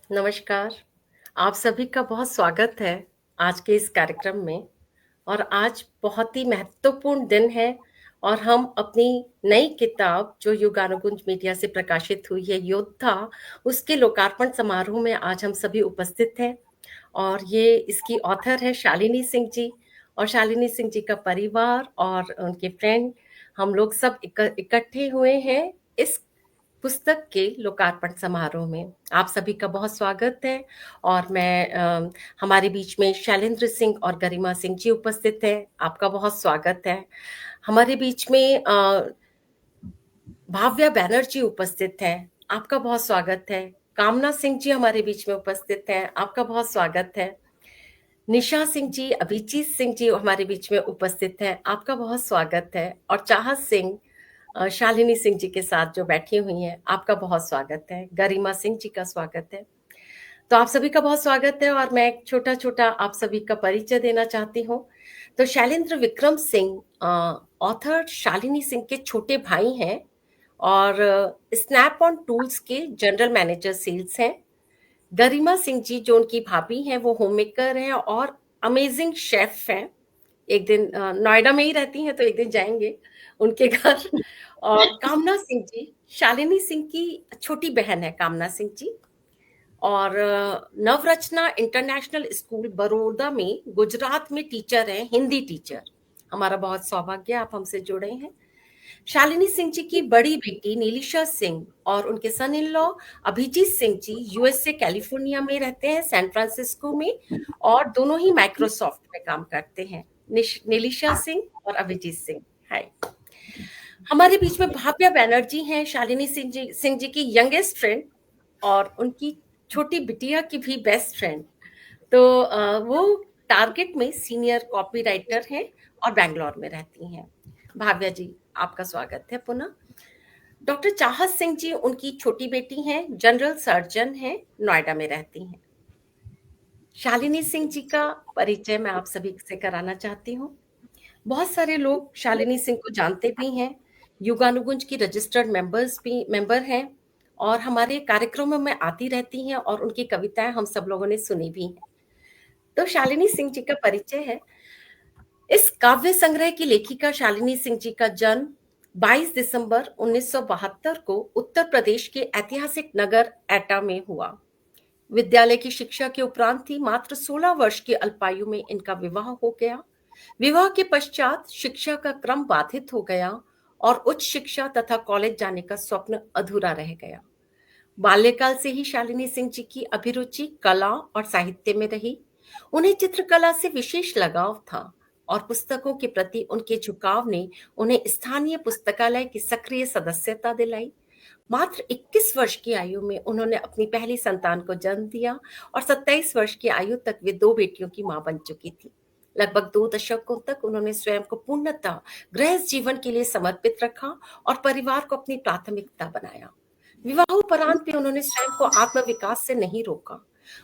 नमस्कार। आप सभी का बहुत स्वागत है आज के इस कार्यक्रम में। और आज बहुत ही महत्वपूर्ण दिन है और हम अपनी नई किताब जो युगानुकुंज मीडिया से प्रकाशित हुई है, योद्धा, उसके लोकार्पण समारोह में आज हम सभी उपस्थित हैं। और ये इसकी ऑथर है शालिनी सिंह जी। और शालिनी सिंह जी का परिवार और उनके फ्रेंड, हम लोग सब इकट्ठे हुए हैं इस पुस्तक के लोकार्पण समारोह में। आप सभी का बहुत स्वागत है। और हमारे बीच में शैलेंद्र सिंह और गरिमा सिंह जी उपस्थित है। आपका बहुत स्वागत है। हमारे बीच में भाव्या बैनर्जी उपस्थित है। आपका बहुत स्वागत है। कामना सिंह जी हमारे बीच में उपस्थित हैं। आपका बहुत स्वागत है। निशा सिंह जी, अभिजीत सिंह जी हमारे बीच में उपस्थित हैं। आपका बहुत स्वागत है। और चाहत सिंह, शालिनी सिंह जी के साथ जो बैठी हुई हैं, आपका बहुत स्वागत है। गरिमा सिंह जी का स्वागत है। तो आप सभी का बहुत स्वागत है। और मैं एक छोटा छोटा आप सभी का परिचय देना चाहती हूँ। तो शैलेंद्र विक्रम सिंह ऑथर शालिनी सिंह के छोटे भाई हैं और स्नैप ऑन टूल्स के जनरल मैनेजर सेल्स हैं। गरिमा सिंह जी जो उनकी भाभी हैं, वो होम मेकर हैं और अमेजिंग शेफ हैं। एक दिन नोएडा में ही रहती हैं, तो एक दिन जाएंगे उनके घर। और कामना सिंह जी, शालिनी सिंह की छोटी बहन है कामना सिंह जी। और नवरचना इंटरनेशनल स्कूल बड़ौदा में गुजरात में टीचर हैं, हिंदी टीचर। हमारा बहुत सौभाग्य आप हमसे जुड़े हैं। शालिनी सिंह जी की बड़ी बेटी नीलिशा सिंह और उनके son in law Abhijeet Singh ji USA California में रहते हैं, सैन फ्रांसिस्को में। और दोनों ही माइक्रोसॉफ्ट में काम करते हैं, नीलिशा सिंह और अभिजीत सिंह। हाय। हमारे बीच में भाव्या बैनर्जी हैं, शालिनी सिंह जी की यंगेस्ट फ्रेंड और उनकी छोटी बिटिया की भी बेस्ट फ्रेंड। तो वो टारगेट में सीनियर कॉपी राइटर हैं और बैंगलोर में रहती हैं। भाव्या जी, आपका स्वागत है पुनः। डॉक्टर चाहत सिंह जी उनकी छोटी बेटी हैं, जनरल सर्जन हैं, नोएडा में रहती हैं। शालिनी सिंह जी का परिचय मैं आप सभी से कराना चाहती हूँ। बहुत सारे लोग शालिनी सिंह को जानते भी हैं, युगानुगुंज की रजिस्टर्ड मेंबर हैं और हमारे कार्यक्रमों में आती रहती हैं और उनकी कविताएं हम सब लोगों ने सुनी भी हैं। तो शालिनी सिंह जी का परिचय है। इस काव्य संग्रह की लेखिका शालिनी सिंह जी का जन्म 22 दिसंबर 1972 को उत्तर प्रदेश के ऐतिहासिक नगर एटा में हुआ। विद्यालय की शिक्षा के उपरांत ही मात्र 16 वर्ष की अल्पायु में इनका विवाह हो गया। विवाह के पश्चात शिक्षा का क्रम बाधित हो गया और उच्च शिक्षा तथा कॉलेज जाने का स्वप्न अधूरा रह गया। बाल्यकाल से ही शालिनी सिंह जी की अभिरुचि कला और साहित्य में रही। उन्हें चित्रकला से विशेष लगाव था और पुस्तकों के प्रति उनके झुकाव ने उन्हें स्थानीय पुस्तकालय की सक्रिय सदस्यता दिलाई। मात्र 21 वर्ष की आयु में उन्होंने अपनी पहली संतान को जन्म दिया और 27 वर्ष की आयु तक वे 2 बेटियों की मां बन चुकी थी। लगभग 2 दशकों तक उन्होंने स्वयं को पूर्णतः गृहस्थ जीवन के लिए समर्पित रखा और परिवार को अपनी प्राथमिकता बनाया। विवाहोपरांत भी उन्होंने स्वयं को आत्मविकास से नहीं रोका।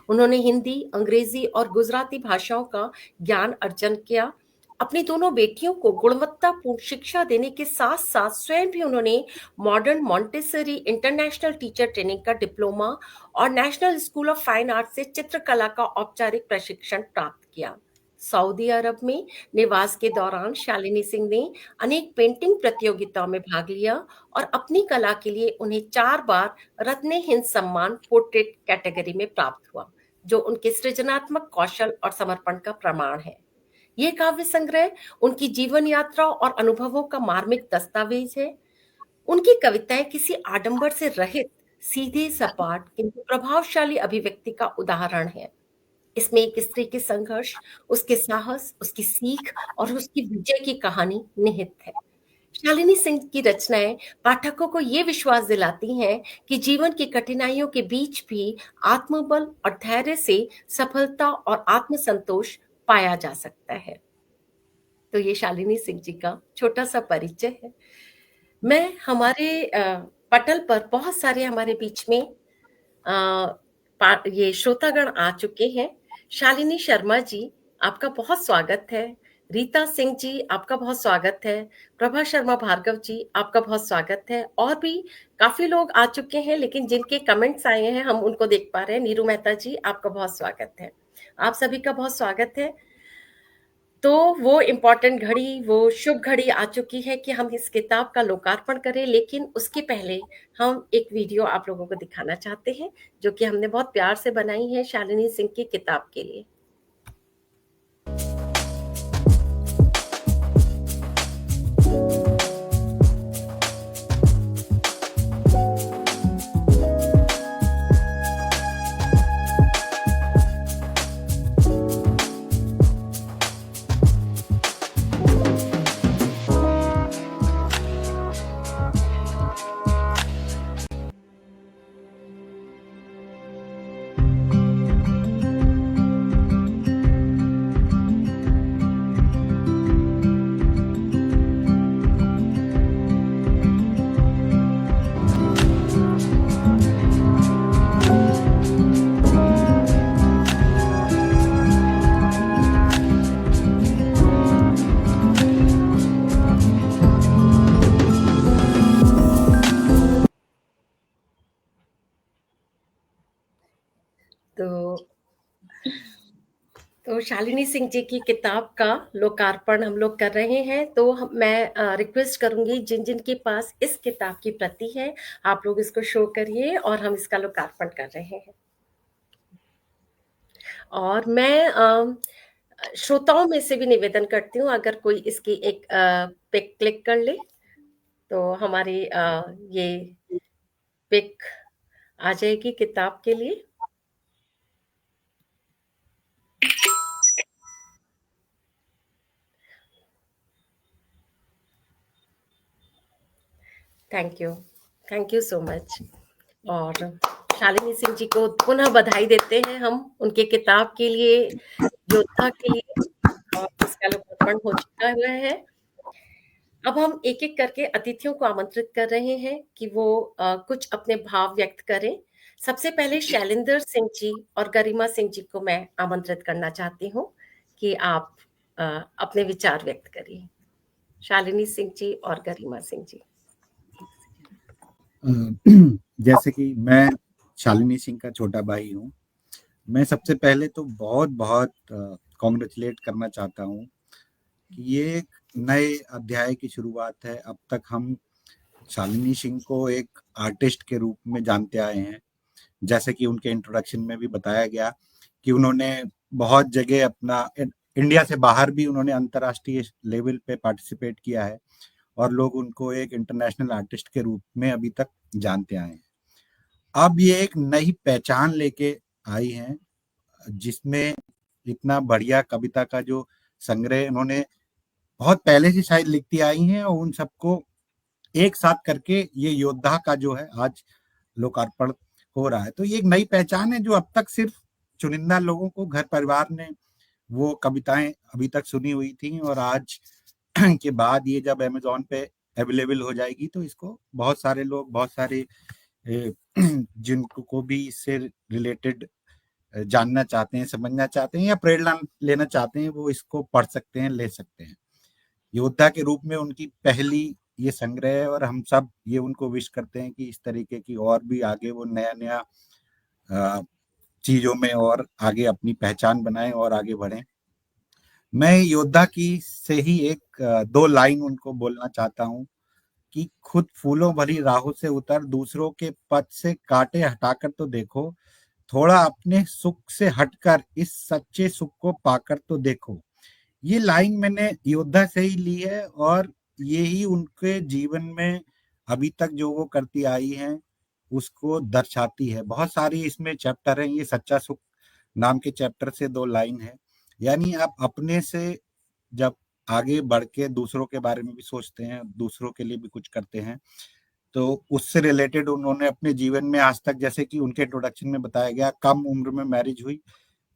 उन्होंने हिंदी, अंग्रेजी और गुजराती भाषाओं का ज्ञान अर्जन किया। अपनी दोनों बेटियों को गुणवत्तापूर्ण शिक्षा देने के साथ साथ स्वयं भी उन्होंने modern Montessori international teacher training का डिप्लोमा और national school of fine art से चित्रकला का औपचारिक प्रशिक्षण प्राप्त किया। सऊदी अरब में निवास के दौरान शालिनी सिंह ने अनेक पेंटिंग प्रतियोगिताओं में भाग लिया और अपनी कला के लिए उन्हें 4 बार रत्ने हिंद सम्मान पोर्ट्रेट कैटेगरी में प्राप्त हुआ, जो उनके सृजनात्मक कौशल और समर्पण का प्रमाण है। यह काव्य संग्रह उनकी जीवन यात्रा और अनुभवों का मार्मिक दस्तावेज है। उनकी कविताएं किसी आडंबर से रहित, सीधे सपाट किंतु प्रभावशाली अभिव्यक्ति का उदाहरण है। इसमें एक स्त्री के संघर्ष, उसके साहस, उसकी सीख और उसकी विजय की कहानी निहित है। शालिनी सिंह की रचनाएं पाठकों को ये विश्वास दिलाती हैं कि जीवन की कठिनाइयों के बीच भी आत्मबल और धैर्य से सफलता और आत्मसंतोष पाया जा सकता है। तो ये शालिनी सिंह जी का छोटा सा परिचय है। मैं हमारे पटल पर बहुत सारे हमारे बीच में ये श्रोतागण आ चुके हैं। शालिनी शर्मा जी, आपका बहुत स्वागत है। रीता सिंह जी, आपका बहुत स्वागत है। प्रभा शर्मा भार्गव जी, आपका बहुत स्वागत है। और भी काफी लोग आ चुके हैं, लेकिन जिनके कमेंट्स आए हैं हम उनको देख पा रहे हैं। नीरू मेहता जी, आपका बहुत स्वागत है। आप सभी का बहुत स्वागत है। तो वो इम्पोर्टेंट घड़ी, वो शुभ घड़ी आ चुकी है कि हम इस किताब का लोकार्पण करें, लेकिन उसके पहले हम एक वीडियो आप लोगों को दिखाना चाहते हैं, जो कि हमने बहुत प्यार से बनाई है शालिनी सिंह की किताब के लिए। तो शालिनी सिंह जी की किताब का लोकार्पण हम लोग कर रहे हैं। तो मैं रिक्वेस्ट करूंगी, जिन जिन के पास इस किताब की प्रति है, आप लोग इसको शो करिए और हम इसका लोकार्पण कर रहे हैं। और मैं श्रोताओं में से भी निवेदन करती हूँ, अगर कोई इसकी एक पिक क्लिक कर ले तो हमारी ये पिक आ जाएगी किताब के लिए। Thank you so much. और शालिनी सिंह जी को पुनः बधाई देते हैं हम उनके किताब के लिए, योद्धा के लिए। और इसका लोकार्पण हो चुका हुआ है। अब हम एक एक करके अतिथियों को आमंत्रित कर रहे हैं कि वो कुछ अपने भाव व्यक्त करें। सबसे पहले शैलेंद्र सिंह जी और गरिमा सिंह जी को मैं आमंत्रित करना चाहती हूँ कि आप अ, अपने विचार व्यक्त करिए। शालिनी सिंह जी और गरिमा सिंह जी। जैसे कि मैं शालिनी सिंह का छोटा भाई हूँ, मैं सबसे पहले तो बहुत बहुत कॉन्ग्रेचुलेट करना चाहता हूँ कि ये एक नए अध्याय की शुरुआत है। अब तक हम शालिनी सिंह को एक आर्टिस्ट के रूप में जानते आए हैं, जैसे कि उनके इंट्रोडक्शन में भी बताया गया कि उन्होंने बहुत जगह अपना इंडिया से बाहर भी उन्होंने अंतर्राष्ट्रीय लेवल पे पार्टिसिपेट किया है और लोग उनको एक इंटरनेशनल आर्टिस्ट के रूप में अभी तक जानते आए हैं। अब ये एक नई पहचान लेके आई हैं, जिसमें इतना बढ़िया कविता का जो संग्रह उन्होंने बहुत पहले से शायद लिखती आई हैं और उन सबको एक साथ करके ये योद्धा का जो है आज लोकार्पण हो रहा है। तो ये एक नई पहचान है जो अब तक सिर्फ चुनिंदा लोगों को, घर परिवार ने वो कविताएं अभी तक सुनी हुई थी, और आज के बाद ये जब अमेज़न पे अवेलेबल हो जाएगी तो इसको बहुत सारे लोग, बहुत सारे जिनको भी इससे रिलेटेड जानना चाहते हैं, समझना चाहते हैं या प्रेरणा लेना चाहते हैं, वो इसको पढ़ सकते हैं, ले सकते हैं। योद्धा के रूप में उनकी पहली ये संग्रह है और हम सब ये उनको विश करते हैं कि इस तरीके की और भी आगे वो नया नया चीजों में और आगे अपनी पहचान बनाएं और आगे बढ़ें। मैं योद्धा की से ही एक दो लाइन उनको बोलना चाहता हूँ कि खुद फूलों भरी राहों से उतर, दूसरों के पथ से कांटे हटाकर तो देखो, थोड़ा अपने सुख से हटकर इस सच्चे सुख को पाकर तो देखो। ये लाइन मैंने योद्धा से ही ली है और ये ही उनके जीवन में अभी तक जो वो करती आई हैं उसको दर्शाती है। बहुत सारी इसमें चैप्टर हैं, ये सच्चा सुख नाम के चैप्टर से दो लाइन है। यानी आप अपने से जब आगे बढ़ के दूसरों के बारे में भी सोचते हैं, दूसरों के लिए भी कुछ करते हैं, तो उससे रिलेटेड उन्होंने अपने जीवन में आज तक, जैसे कि उनके इंट्रोडक्शन में बताया गया, कम उम्र में मैरिज हुई,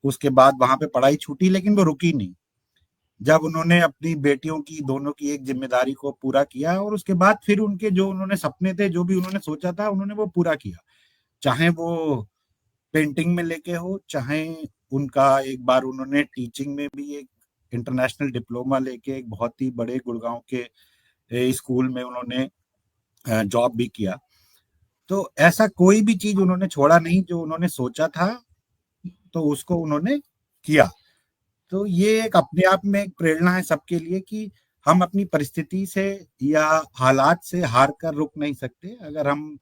उसके बाद वहां पे पढ़ाई छूटी, लेकिन वो रुकी नहीं। जब उन्होंने अपनी बेटियों की, दोनों की एक जिम्मेदारी को पूरा किया और उसके बाद फिर उनके जो उन्होंने सपने थे, जो भी उन्होंने सोचा था, उन्होंने वो पूरा किया। चाहे वो पेंटिंग में लेके हो, चाहे उनका एक बार उन्होंने टीचिंग में भी एक इंटरनेशनल डिप्लोमा लेके एक बहुत ही बड़े गुड़गांव के स्कूल में उन्होंने जॉब भी किया। तो ऐसा कोई भी चीज उन्होंने छोड़ा नहीं, जो उन्होंने सोचा था तो उसको उन्होंने किया। तो ये एक अपने आप में एक प्रेरणा है सबके लिए कि हम अपनी परिस्थिति से या हालात से हार कर रुक नहीं सकते। अगर हम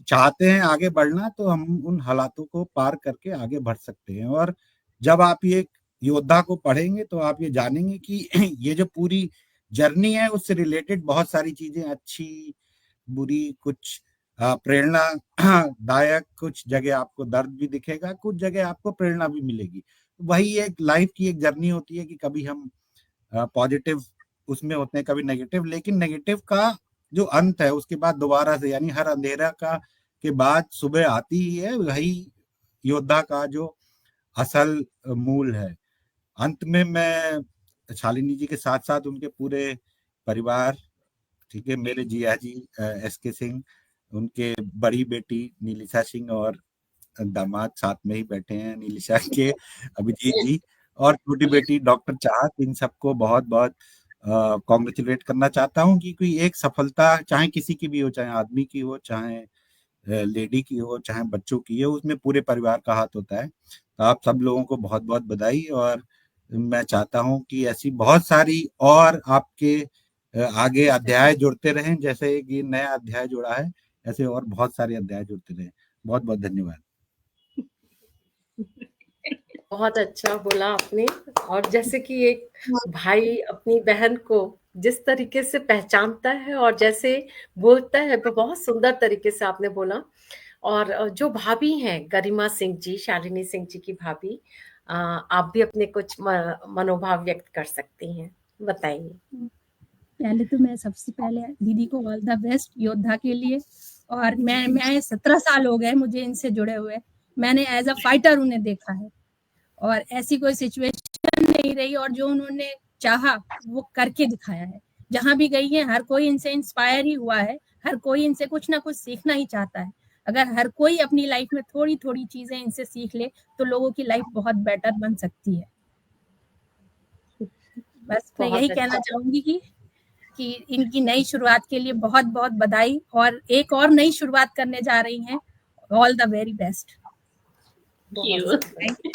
चाहते हैं आगे बढ़ना तो हम उन हालातों को पार करके आगे बढ़ सकते हैं। और जब आप ये योद्धा को पढ़ेंगे तो आप ये जानेंगे कि ये जो पूरी जर्नी है उससे रिलेटेड बहुत सारी चीजें, अच्छी बुरी, कुछ प्रेरणादायक, कुछ जगह आपको दर्द भी दिखेगा, कुछ जगह आपको प्रेरणा भी मिलेगी। वही एक लाइफ की एक जर्नी होती है कि कभी हम पॉजिटिव उसमें होते हैं, कभी नेगेटिव, लेकिन नेगेटिव का जो अंत है उसके बाद दोबारा से, यानी हर अंधेरा का के बाद सुबह आती ही है, वही योद्धा का जो असल मूल है। अंत में मैं शालिनी जी के साथ साथ उनके पूरे परिवार, ठीक है, मेरे जिया जी SK सिंह, उनके बड़ी बेटी नीलिशा सिंह और दामाद साथ में ही बैठे हैं नीलिशा के, अभिजीत जी, और छोटी बेटी डॉक्टर चाहत, इन सबको बहुत बहुत कॉन्ग्रेचुलेट करना चाहता हूँ कि कोई एक सफलता चाहे किसी की भी हो, चाहे आदमी की हो, चाहे लेडी की हो, चाहे बच्चों की हो, उसमें पूरे परिवार का हाथ होता है। तो आप सब लोगों को बहुत बहुत बधाई। और मैं चाहता हूँ कि ऐसी बहुत सारी और आपके आगे अध्याय जुड़ते रहें, जैसे एक ये नया अध्याय जुड़ा है, ऐसे और बहुत सारे अध्याय जुड़ते रहें। बहुत बहुत धन्यवाद। बहुत अच्छा बोला आपने। और जैसे कि एक भाई अपनी बहन को जिस तरीके से पहचानता है और जैसे बोलता है, वो बहुत सुंदर तरीके से आपने बोला। और जो भाभी हैं गरिमा सिंह जी, शालिनी सिंह जी की भाभी, आप भी अपने कुछ मनोभाव व्यक्त कर सकती हैं, बताइए। पहले तो मैं सबसे पहले दीदी को ऑल द बेस्ट योद्धा के लिए। और मैं 17 साल हो गए मुझे इनसे जुड़े हुए। मैंने एज अ फाइटर उन्हें देखा है और ऐसी कोई सिचुएशन नहीं रही, और जो उन्होंने चाहा वो करके दिखाया है। जहां भी गई है हर कोई इनसे इंस्पायर ही हुआ है, हर कोई इनसे कुछ ना कुछ सीखना ही चाहता है। अगर हर कोई अपनी लाइफ में थोड़ी थोड़ी चीजें इनसे सीख ले तो लोगों की लाइफ बहुत बेटर बन सकती है। बस मैं यही बहुत कहना अच्छा। चाहूंगी कि इनकी नई शुरुआत के लिए बहुत बहुत बधाई, और एक और नई शुरुआत करने जा रही हैं। All the very best. बहुत सुंदर,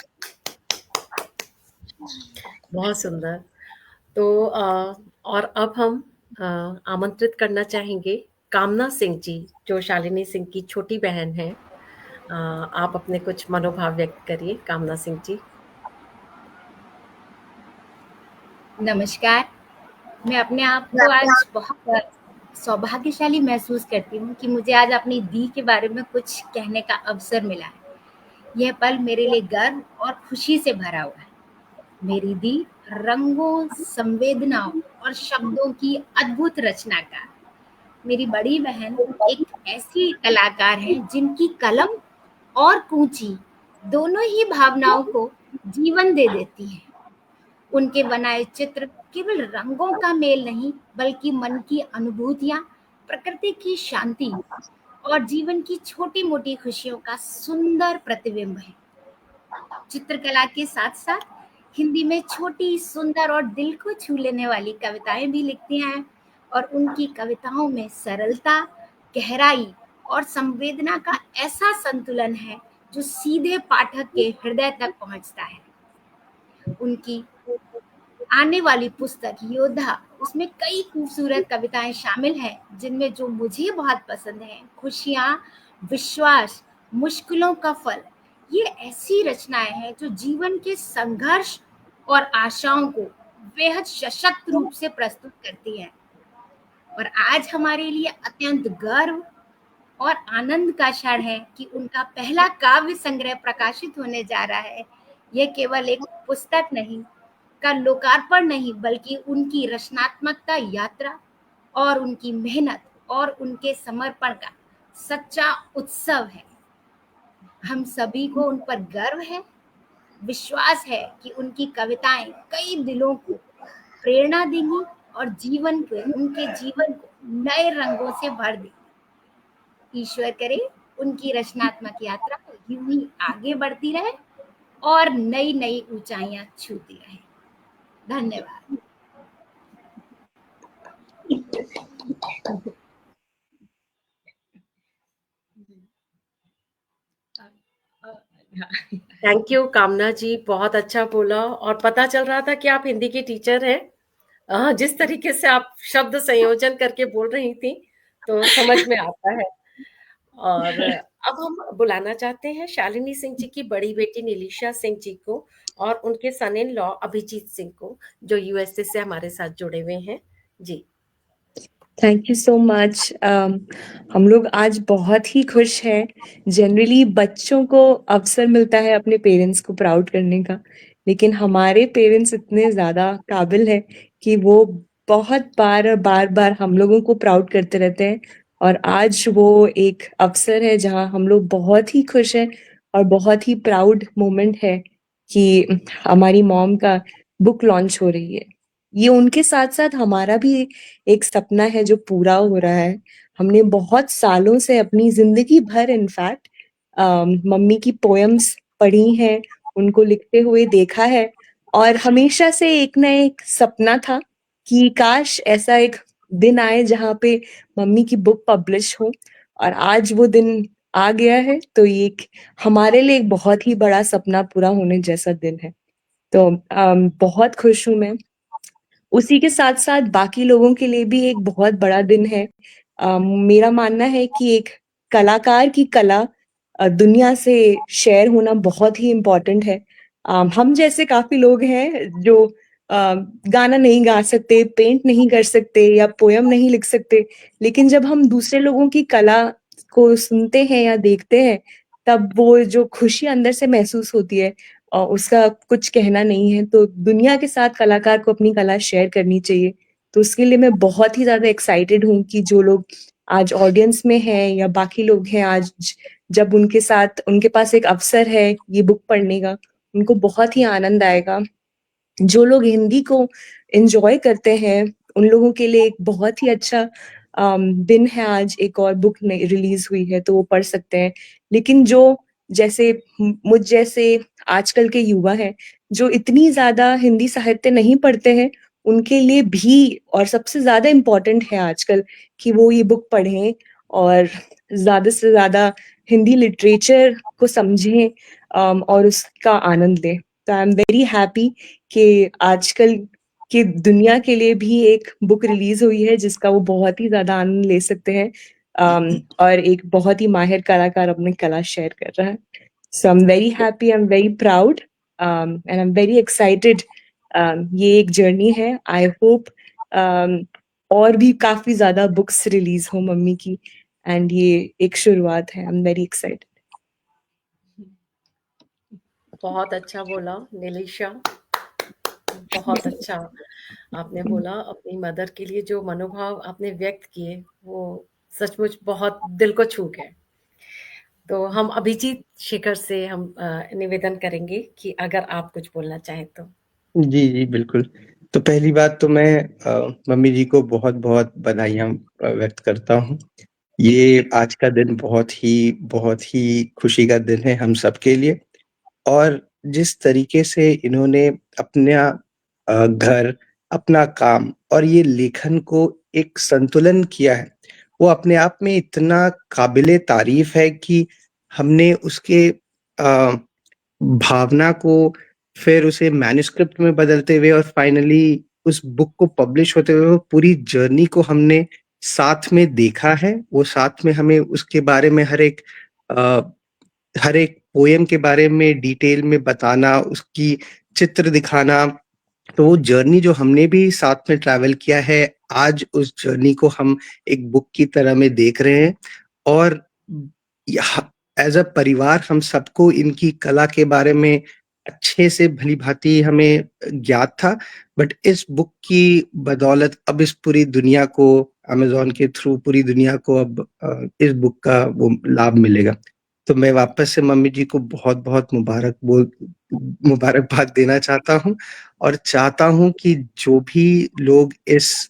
बहुत सुंदर। तो और अब हम आमंत्रित करना चाहेंगे कामना सिंह जी, जो शालिनी सिंह की छोटी बहन है। आप अपने कुछ मनोभाव व्यक्त करिए, कामना सिंह जी। नमस्कार। मैं अपने आप को आज बहुत सौभाग्यशाली महसूस करती हूँ कि मुझे आज अपनी दी के बारे में कुछ कहने का अवसर मिला है। यह पल मेरे लिए गर्व और खुशी से भरा हुआ है। मेरी दी रंगों, संवेदनाओं और शब्दों की अद्भुत रचनाकार। मेरी बड़ी बहन एक ऐसी कलाकार है जिनकी कलम और कूंची दोनों ही भावनाओं को जीवन दे देती है। उनके बनाए चित्र केवल रंगों का मेल नहीं, बल्कि मन की अनुभूतियां, प्रकृति की शांति और जीवन की छोटी मोटी खुशियों का सुंदर प्रतिबिंब है। चित्रकला के साथ साथ हिंदी में छोटी, सुंदर और दिल को छू लेने वाली कविताएं भी लिखती हैं, और उनकी कविताओं में सरलता, गहराई और संवेदना का ऐसा संतुलन है जो सीधे पाठक के हृदय तक पहुंचता है। उनकी आने वाली पुस्तक योद्धा, उसमें कई खूबसूरत कविताएं शामिल हैं, जिनमें जो मुझे बहुत पसंद है, खुशियां, विश्वास, मुश्किलों का फल, ये ऐसी रचनाएं हैं जो जीवन के संघर्ष और आशाओं को बेहद सशक्त रूप से प्रस्तुत करती हैं। और आज हमारे लिए अत्यंत गर्व और आनंद का क्षण है कि उनका पहला काव्य संग्रह प्रकाशित होने जा रहा है। यह केवल एक पुस्तक नहीं का लोकार्पण नहीं, बल्कि उनकी रचनात्मकता यात्रा और उनकी मेहनत और उनके समर्पण का सच्चा उत्सव है। हम सभी को उन पर गर्व है, विश्वास है कि उनकी कविताएं कई दिलों को प्रेरणा देंगी और उनके जीवन को नए रंगों से भर देंगी। ईश्वर करे उनकी रचनात्मक यात्रा यूं ही आगे बढ़ती रहे और नई नई ऊंचाइयां छूती रहे। धन्यवाद। थैंक यू कामना जी, बहुत अच्छा बोला और पता चल रहा था कि आप हिंदी की टीचर हैं। जिस तरीके से आप शब्द संयोजन करके बोल रही थी तो समझ में आता है। और अब हम बुलाना चाहते हैं शालिनी सिंह जी की बड़ी बेटी निलिशा सिंह जी को और उनके son in law Abhijeet Singh को, जो यूएसए से हमारे साथ जुड़े हुए हैं। जी थैंक यू सो मच। हम लोग आज बहुत ही खुश हैं। जनरली बच्चों को अवसर मिलता है अपने पेरेंट्स को प्राउड करने का, लेकिन हमारे पेरेंट्स इतने ज़्यादा काबिल हैं कि वो बहुत बार और बार-बार हम लोगों को प्राउड करते रहते हैं और आज वो एक अवसर है जहाँ हम लोग बहुत ही खुश हैं और बहुत ही प्राउड मोमेंट है कि हमारी मॉम का बुक लॉन्च हो रही है। ये उनके साथ-साथ हमारा भी एक सपना है जो पूरा हो रहा है। हमने बहुत सालों से अपनी ज़िंदगी भर इनफैक्ट मम्मी की पोएम्स पढ़ी हैं, उनको लिखते हुए देखा है और हमेशा से एक ना एक सपना था कि काश ऐसा एक दिन आए जहाँ पे मम्मी की बुक पब्लिश हो और आज वो दिन आ गया है, तो ये एक हमारे लिए एक बहुत ही बड़ा सपना पूरा होने जैसा दिन है। तो बहुत खुश हूँ मैं। उसी के साथ-साथ बाकी लोगों के लिए भी एक बहुत बड़ा दिन है। मेरा मानना है कि एक कलाकार की कला दुनिया से शेयर होना बहुत ही इम्पोर्टेंट है। हम जैसे काफ़ी लोग हैं जो गाना नहीं गा सकते, पेंट नहीं कर सकते या पोएम नहीं लिख सकते, लेकिन जब हम दूसरे लोगों की कला को सुनते हैं या देखते हैं, तब वो जो खुशी अंदर से महसूस होती है उसका कुछ कहना नहीं है। तो दुनिया के साथ कलाकार को अपनी कला शेयर करनी चाहिए। तो उसके लिए मैं बहुत ही ज़्यादा एक्साइटेड हूँ कि जो लोग आज ऑडियंस में हैं या बाकी लोग हैं आज जब उनके पास एक अवसर है ये बुक पढ़ने का, उनको बहुत ही आनंद आएगा। जो लोग हिंदी को एन्जॉय करते हैं, उन लोगों के लिए एक बहुत ही अच्छा दिन है आज, एक और बुक नई रिलीज़ हुई है तो वो पढ़ सकते हैं। लेकिन जो जैसे मुझ जैसे आजकल के युवा हैं, जो इतनी ज़्यादा हिंदी साहित्य नहीं पढ़ते हैं, उनके लिए भी और सबसे ज़्यादा इम्पोर्टेंट है आजकल कि वो ये बुक पढ़ें और ज़्यादा से ज़्यादा हिंदी लिटरेचर को समझें और उसका आनंद लें। तो आई एम वेरी हैप्पी कि आजकल की दुनिया के लिए भी एक बुक रिलीज़ हुई है जिसका वो बहुत ही ज़्यादा आनंद ले सकते हैं और एक बहुत ही माहिर कलाकार अपनी कला शेयर कर रहा है। So I am very happy, I am very proud and I am very excited. ये एक जर्नी है। आई होप और भी काफ़ी ज़्यादा बुक्स रिलीज़ हो मम्मी की एंड ये एक शुरुआत है। आई एम वेरी एक्साइटेड। बहुत अच्छा बोला निलिशा, बहुत अच्छा आपने बोला। अपनी मदर के लिए जो मनोभाव आपने व्यक्त किए वो सचमुच बहुत दिल को छू गए। तो हम अभिजीत शेखर से हम निवेदन करेंगे कि अगर आप कुछ बोलना चाहें तो। जी, जी, बिल्कुल। तो पहली बात तो मैं मम्मी जी को बहुत-बहुत बधाइयाँ व्यक्त करता हूँ। ये आज का दिन बहुत ही खुशी का दिन है हम सबके लिए और जिस तरीके से इन्होंने अपना घर, अपना काम और ये लेखन को एक संतुलन किया है, वो अपने आप में इतना काबिल-ए-तारीफ़ है कि हमने उसके भावना को फिर उसे मैन्युस्क्रिप्ट में बदलते हुए और फाइनली उस बुक को पब्लिश होते हुए वो पूरी जर्नी को हमने साथ में देखा है। वो साथ में हमें उसके बारे में अ, हर एक पोएम के बारे में डिटेल में बताना, उसकी चित्र दिखाना, तो वो जर्नी जो हमने भी साथ में ट्रैवल किया है, आज उस जर्नी को हम एक बुक की तरह में देख रहे हैं और यह एज़ अ परिवार हम सबको इनकी कला के बारे में अच्छे से भली-भाँति हमें ज्ञात था, बट इस बुक की बदौलत अब इस पूरी दुनिया को अमेज़न के थ्रू पूरी दुनिया को अब इस बुक का वो लाभ मिलेगा। तो मैं वापस से मम्मी जी को बहुत-बहुत मुबारकबाद देना चाहता हूँ और चाहता हूँ कि जो भी लोग इस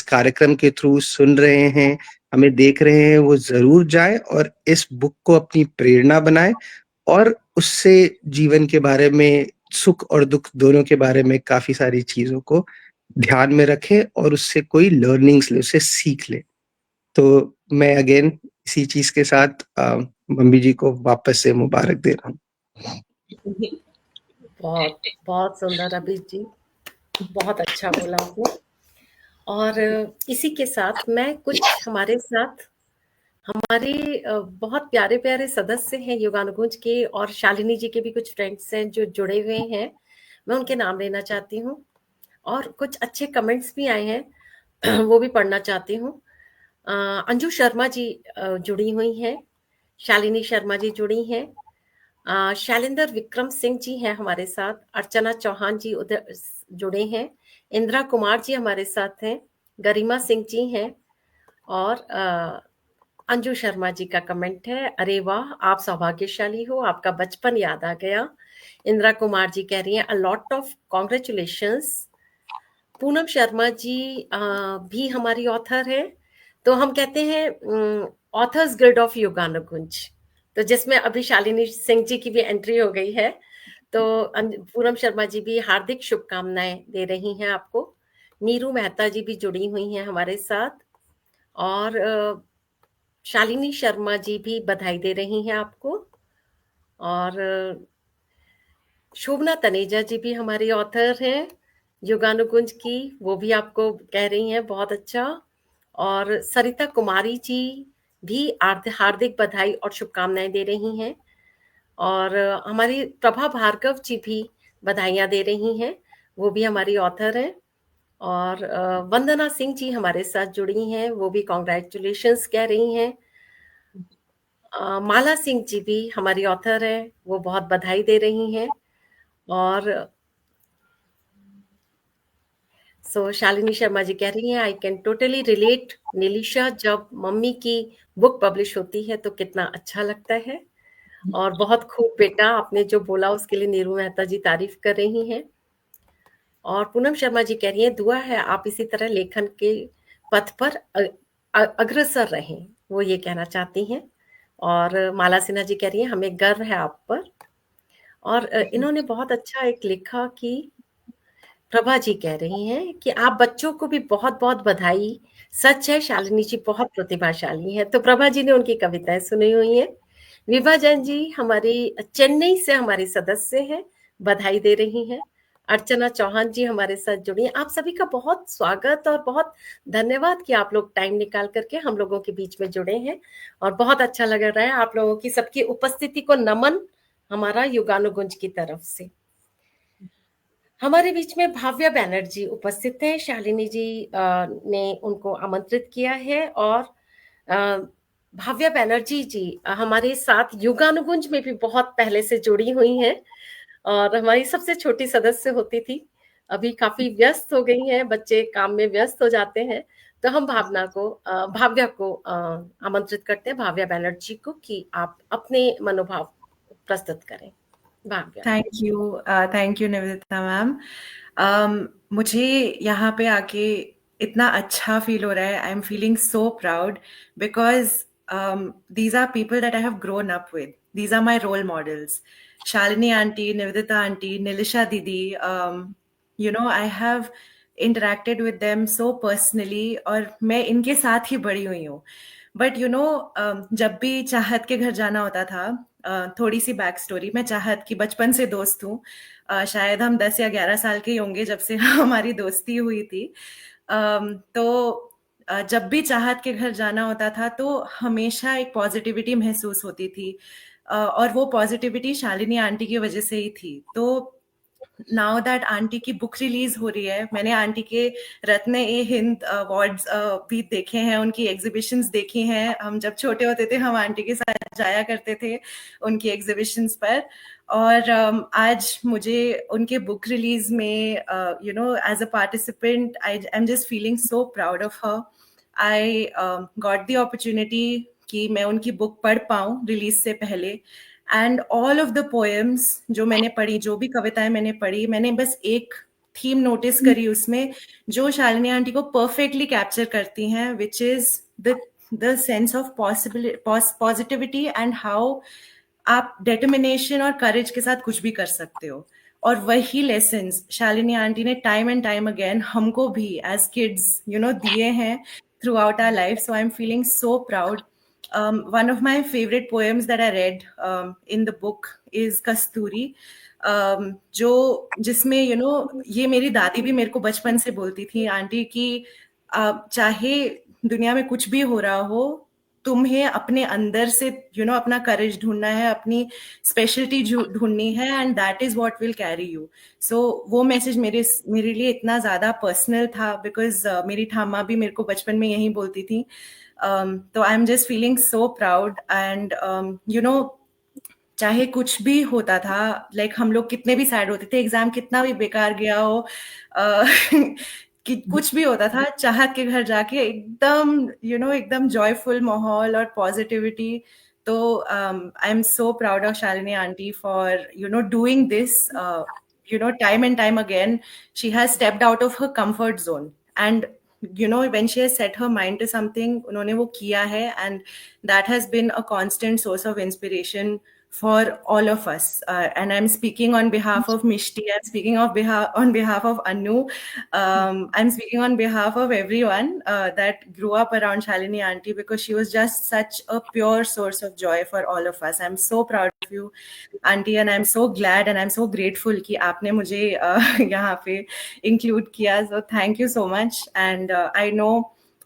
कार्यक्रम के थ्रू सुन रहे हैं, हमें देख रहे हैं, वो ज़रूर जाएँ और इस बुक को अपनी प्रेरणा बनाएँ और उससे जीवन के बारे में सुख और दुख दोनों के बारे में काफ़ी सारी चीज़ों को ध्यान में रखे और उससे कोई लर्निंग्स ले, उससे सीख ले। तो मैं अगेन इसी चीज़ के साथ मम्मी जी को वापस से मुबारक दे रहा हूँ। बहुत बहुत सुंदर अभिजीत जी, बहुत अच्छा बोला आपने। और इसी के साथ मैं कुछ हमारे साथ हमारे बहुत प्यारे प्यारे सदस्य हैं योगानुकुंज के, और शालिनी जी के भी कुछ फ्रेंड्स हैं जो जुड़े हुए हैं, मैं उनके नाम लेना चाहती हूँ। और कुछ अच्छे कमेंट्स भी आए हैं वो भी पढ़ना चाहती हूँ। अंजू शर्मा जी जुड़ी हुई हैं, शालिनी शर्मा जी जुड़ी हैं, शैलेंद्र विक्रम सिंह जी हैं हमारे साथ, अर्चना चौहान जी उधर जुड़े हैं, इंदिरा कुमार जी हमारे साथ हैं, गरिमा सिंह जी हैं, और अंजू शर्मा जी का कमेंट है, अरे वाह आप सौभाग्यशाली हो, आपका बचपन याद आ गया। इंदिरा कुमार जी कह रही हैं a lot of congratulations. Poonam Sharma ji भी हमारी ऑथर है, तो हम कहते हैं ऑथर्स गिल्ड ऑफ योगानुकुंज, तो जिसमें अभी शालिनी सिंह जी की भी एंट्री हो गई है। तो पूनम शर्मा जी भी हार्दिक शुभकामनाएं दे रही हैं आपको। नीरू मेहता जी भी जुड़ी हुई हैं हमारे साथ, और शालिनी शर्मा जी भी बधाई दे रही हैं आपको, और शोभना तनेजा जी भी हमारी ऑथर हैं योगानुकुंज की, वो भी आपको कह रही हैं बहुत अच्छा। और सरिता कुमारी जी भी हार्दिक बधाई और शुभकामनाएं दे रही हैं। और हमारी प्रभा भार्गव जी भी बधाइयां दे रही हैं, वो भी हमारी ऑथर हैं। और वंदना सिंह जी हमारे साथ जुड़ी हैं, वो भी कॉन्ग्रेचुलेशंस कह रही हैं। माला सिंह जी भी हमारी ऑथर है, वो बहुत बधाई दे रही हैं। और शालिनी शर्मा जी कह रही हैं I can totally relate Nilisha, जब मम्मी की बुक पब्लिश होती है तो कितना अच्छा लगता है। और बहुत खूब बेटा, आपने जो बोला उसके लिए नीरू मेहता जी तारीफ कर रही हैं। और पूनम शर्मा जी कह रही हैं दुआ है आप इसी तरह लेखन के पथ पर अग्रसर रहें, वो ये कहना चाहती हैं। और माला सिन्हा जी कह रही हैं हमें गर्व है आप पर। और इन्होंने बहुत अच्छा एक लिखा कि प्रभा जी कह रही हैं कि आप बच्चों को भी बहुत बहुत बधाई, सच है शालिनी जी बहुत प्रतिभाशाली हैं। तो प्रभा जी ने उनकी कविताएं सुनी हुई हैं। विभा जैन जी हमारी चेन्नई से हमारी सदस्य हैं, बधाई दे रही हैं। अर्चना चौहान जी हमारे साथ जुड़ी हैं। आप सभी का बहुत स्वागत और बहुत धन्यवाद कि आप लोग टाइम निकाल करके हम लोगों के बीच में जुड़े हैं, और बहुत अच्छा लग रहा है आप लोगों की सबकी उपस्थिति को नमन हमारा योगानुकुंज की तरफ से। हमारे बीच में भाव्या बैनर्जी उपस्थित है, शालिनी जी ने उनको आमंत्रित किया है। और भाव्या बैनर्जी जी हमारे साथ योगानुकुंज में भी बहुत पहले से जुड़ी हुई हैं, और हमारी सबसे छोटी सदस्य होती थी, अभी काफी व्यस्त हो गई हैं, बच्चे काम में व्यस्त हो जाते हैं। तो हम भाव्या को आमंत्रित करते हैं, भाव्या बैनर्जी को, कि आप अपने मनोभाव प्रस्तुत करें। Bhavya. Thank you Nivedita ma'am. मुझे यहाँ पे आके इतना अच्छा फील हो रहा है। आई am feeling so proud because these are people that I have grown up with. These are my role models. Shalini auntie, Nivedita auntie, Nilisha didi. You know, I have interacted with them so personally, और मैं इनके साथ ही बड़ी हुई हूँ। But you know, जब भी चाहत के घर जाना होता था, थोड़ी सी बैक स्टोरी, मैं चाहत की बचपन से दोस्त हूँ। शायद हम 10 या 11 साल के ही होंगे जब से हमारी दोस्ती हुई थी। तो जब भी चाहत के घर जाना होता था तो हमेशा एक पॉजिटिविटी महसूस होती थी, और वो पॉजिटिविटी शालिनी आंटी की वजह से ही थी। तो नाउ दैट आंटी की बुक रिलीज हो रही है, मैंने आंटी के रत्न ए हिंद अवार्ड्स भी देखे हैं, उनकी एग्जीबिशंस देखी हैं। हम जब छोटे होते थे हम आंटी के साथ जाया करते थे उनकी एग्जीबिशंस पर। और आज मुझे उनके बुक रिलीज में you know as a participant I am just feeling so proud of her. I got the opportunity कि मैं उनकी बुक पढ़ पाऊँ रिलीज से पहले। And all of the poems जो मैंने पढ़ी, जो भी कविताएं मैंने पढ़ी, मैंने बस एक थीम नोटिस करी उसमें जो शालिनी आंटी को परफेक्टली कैप्चर करती हैं, which is the sense of positivity and how आप डिटर्मिनेशन और करेज के साथ कुछ भी कर सकते हो। और वही लेसन्स शालिनी आंटी ने टाइम एंड टाइम अगेन हमको भी एज किड्स दिए हैं throughout our life. So I am feeling so proud. One of my favorite poems that I read in the book is Kasturi, जिसमें ये मेरी दादी भी मेरे को बचपन से बोलती थी, आंटी, कि चाहे दुनिया में कुछ भी हो रहा हो, तुम्हें अपने अंदर से अपना करेज ढूंढना है, अपनी स्पेशलिटी ढूंढनी है, and that is what will carry you. So वो मैसेज मेरे लिए इतना ज्यादा पर्सनल था, बिकॉज मेरी ठाम्मा भी मेरे को बचपन में यही बोलती थी. तो आई am just feeling so proud. And चाहे कुछ भी होता था, लाइक हम लोग कितने भी सैड होते थे, एग्जाम कितना भी बेकार गया हो, कि कुछ भी होता था, चाहत के घर जाके एकदम जॉयफुल माहौल और पॉजिटिविटी. तो I am so proud of Shalini aunty for doing this time and time again. She has stepped out of her comfort zone, and when she has set her mind to something, उन्होंने वो किया है, and that has been a constant source of inspiration for all of us. And I'm speaking on behalf of Mishti, I'm speaking on behalf of Anu, I'm speaking on behalf of everyone that grew up around Shalini auntie, because she was just such a pure source of joy for all of us. I'm so proud of you, auntie, and I'm so glad and I'm so grateful कि आपने मुझे यहाँ पे include किया. So thank you so much. And I know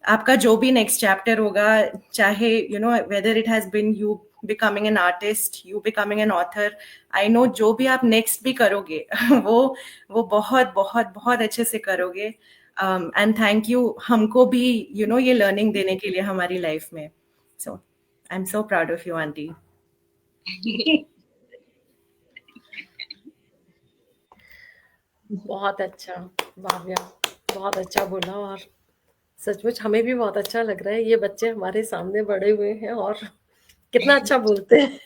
आपका जो भी next chapter होगा, चाहे whether it has been you becoming an artist, you becoming an author, I know जो भी आप next भी करोगे वो बहुत बहुत बहुत अच्छे से करोगे. And thank you हमको भी ये learning देने के लिए हमारी life में. So I'm so proud of you, auntie. बहुत अच्छा भाव्या, बहुत अच्छा बोला, और सचमुच हमें भी बहुत अच्छा लग रहा है. ये बच्चे हमारे सामने बड़े हुए हैं और कितना अच्छा बोलते हैं.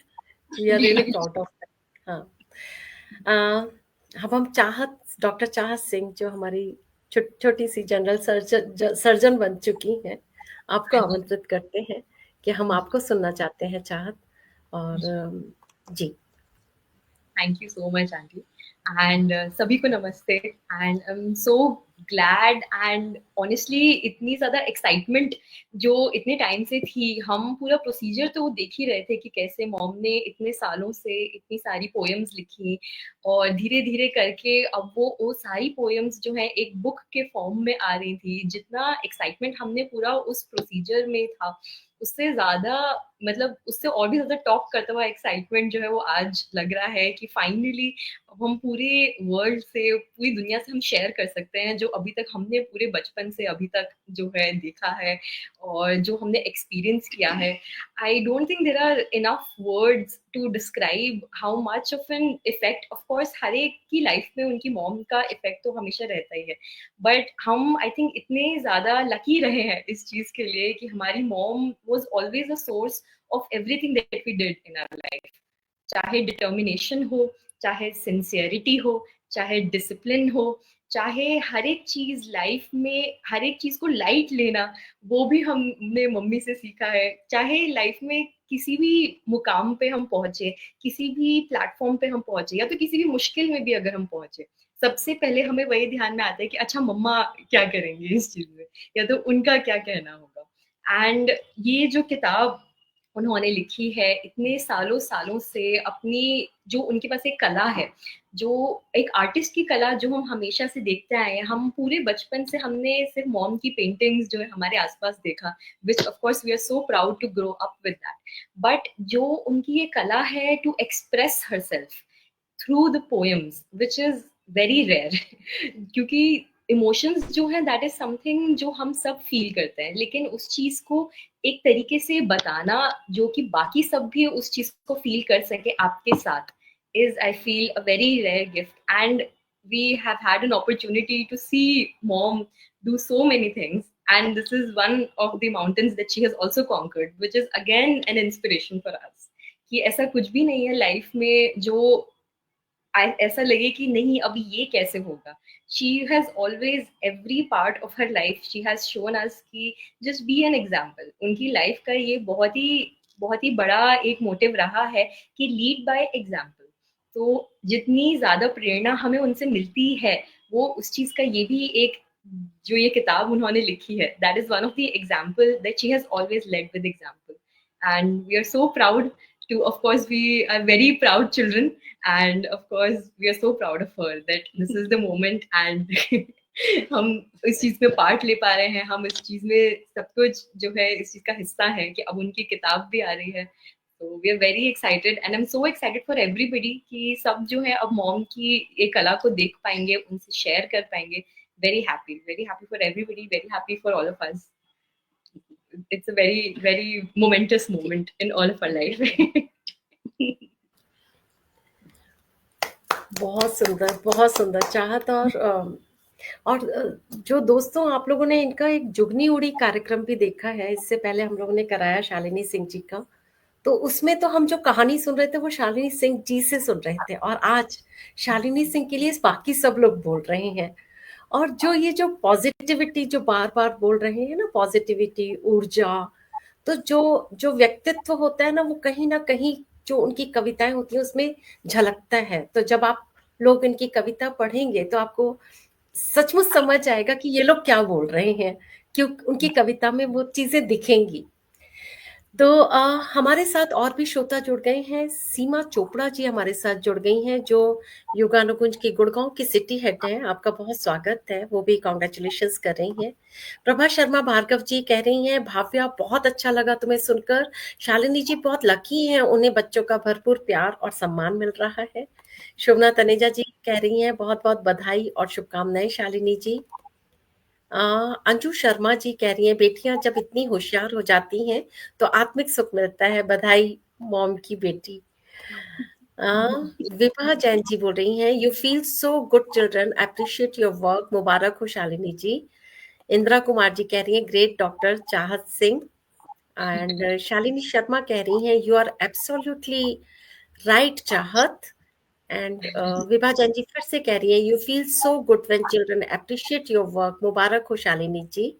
We are really proud of that. हाँ, अब हम डॉक्टर चाहत सिंह, जो हमारी छोटी सी जनरल सर्जन बन चुकी हैं, आपको आमंत्रित करते हैं कि हम आपको सुनना चाहते हैं, चाहत. और जी. Thank you so much, Auntie. And सभी को नमस्ते. And I'm so glad and honestly इतनी ज़्यादा excitement जो इतने टाइम से थी. हम पूरा प्रोसीजर तो देख ही रहे थे कि कैसे मॉम ने इतने सालों से इतनी सारी पोएम्स लिखी, और धीरे धीरे करके अब वो सारी पोएम्स जो हैं एक बुक के फॉर्म में आ रही थी. जितना एक्साइटमेंट हमने पूरा उस प्रोसीजर में था, उससे ज़्यादा, मतलब उससे और भी ज़्यादा टॉप करता हुआ एक्साइटमेंट जो है वो आज लग रहा है कि फाइनली हम पूरे वर्ल्ड से, पूरी दुनिया से हम शेयर कर सकते हैं जो अभी तक हमने पूरे बचपन से अभी तक जो है देखा है और जो हमने एक्सपीरियंस किया है. I don't think there are enough words to describe how much of an effect. Of course हर एक की लाइफ में उनकी मॉम का इफेक्ट तो हमेशा रहता ही है, बट हम आई थिंक इतने ज़्यादा लकी रहे हैं इस चीज़ के लिए कि हमारी mom was always a source of everything that we did in our life. चाहे डिटर्मिनेशन हो, चाहे सिंसियरिटी हो, चाहे डिसिप्लिन हो, चाहे हर एक चीज लाइफ में, हर एक चीज को लाइट लेना, वो भी हमने मम्मी से सीखा है. चाहे लाइफ में किसी भी मुकाम पे हम पहुंचे, किसी भी प्लेटफॉर्म पे हम पहुंचे, या तो किसी भी मुश्किल में भी अगर हम पहुंचे, सबसे पहले हमें वही ध्यान में आता है कि अच्छा मम्मा क्या करेंगे इस चीज में, या तो उनका क्या कहना होगा. एंड ये जो किताब उन्होंने लिखी है इतने सालों से, अपनी जो उनके पास एक कला है, जो एक आर्टिस्ट की कला जो हम हमेशा से देखते आए हैं. हम पूरे बचपन से हमने सिर्फ मॉम की पेंटिंग्स जो है हमारे आसपास देखा, which of course we are so proud to grow up with that. But जो उनकी ये कला है to express herself through the poems, which is very rare, क्योंकि इमोशंस जो है दैट इज समथिंग जो हम सब फील करते हैं, लेकिन उस चीज को एक तरीके से बताना जो कि बाकी सब भी उस चीज को फील कर सके आपके साथ, is I feel a very rare gift. And we have had an opportunity to see mom do so many things, and this is one of the mountains that she has also conquered, which is again an inspiration for us. कि ऐसा कुछ भी नहीं है life में जो ऐसा लगे कि नहीं अभी ये कैसे होगा. She has always, every part of her life, she has shown us कि just be an example. उनकी लाइफ का ये बहुत ही बड़ा एक मोटिव रहा है कि लीड बाय एग्जाम्पल. तो जितनी ज़्यादा प्रेरणा हमें उनसे मिलती है, वो उस चीज़ का ये भी एक जो ये किताब उन्होंने लिखी है, that is one of the example that she has always led with example, and we are so proud to, of course, we are very proud children, and of course we are so proud of her that this is the moment, and हम इस चीज में part ले पा रहे हैं, हम इस चीज में सब कुछ जो है इस चीज का हिस्सा है कि अब उनकी किताब भी आ रही है. So we are very excited, and I'm so excited for everybody कि सब जो है अब मॉम की एक कला को देख पाएंगे, उनसे शेयर कर पाएंगे. Very happy for everybody, very happy for all of us. It's a very momentous moment in all of our life. बहुत सुंदर चाहत. और जो दोस्तों आप लोगों ने इनका एक जुगनी उड़ी कार्यक्रम भी देखा है, इससे पहले हम लोगों ने कराया शालिनी सिंह जी का, तो उसमें तो हम जो कहानी सुन रहे थे वो शालिनी सिंह जी से सुन रहे थे, और आज शालिनी सिंह के लिए बाकी सब लोग बोल रहे हैं. और जो ये जो पॉजिटिविटी जो बार बार बोल रहे हैं ना, पॉजिटिविटी, ऊर्जा, तो जो व्यक्तित्व होता है ना, वो कहीं ना कहीं जो उनकी कविताएं होती हैं उसमें झलकता है. तो जब आप लोग इनकी कविता पढ़ेंगे तो आपको सचमुच समझ आएगा कि ये लोग क्या बोल रहे हैं, क्यों उनकी कविता में वो चीजें दिखेंगी. तो हमारे साथ और भी श्रोता जुड़ गए हैं. सीमा चोपड़ा जी हमारे साथ जुड़ गई हैं, जो योगानुकुंज की गुड़गांव की सिटी हेड हैं. आपका बहुत स्वागत है, वो भी कांग्रेचुलेशंस कर रही हैं. प्रभा शर्मा भार्गव जी कह रही हैं, भाव्या बहुत अच्छा लगा तुम्हें सुनकर, शालिनी जी बहुत लकी हैं, उन्हें बच्चों का भरपूर प्यार और सम्मान मिल रहा है. शोभना तनेजा जी कह रही हैं, बहुत बहुत बधाई और शुभकामनाएं शालिनी जी. अंजू शर्मा जी कह रही हैं, बेटियां जब इतनी होशियार हो जाती हैं तो आत्मिक सुख मिलता है, बधाई मॉम की बेटी. विभा जैन जी बोल रही हैं, you feel so good children, appreciate your work, मुबारक हो शालिनी जी. इंदिरा कुमार जी कह रही हैं, ग्रेट डॉक्टर चाहत सिंह. एंड शालिनी शर्मा कह रही हैं, you are absolutely right Chahat. And Vibha Jain ji फिर से कह रही है, you feel so good when children appreciate your work, मुबारक हो शालिनी जी.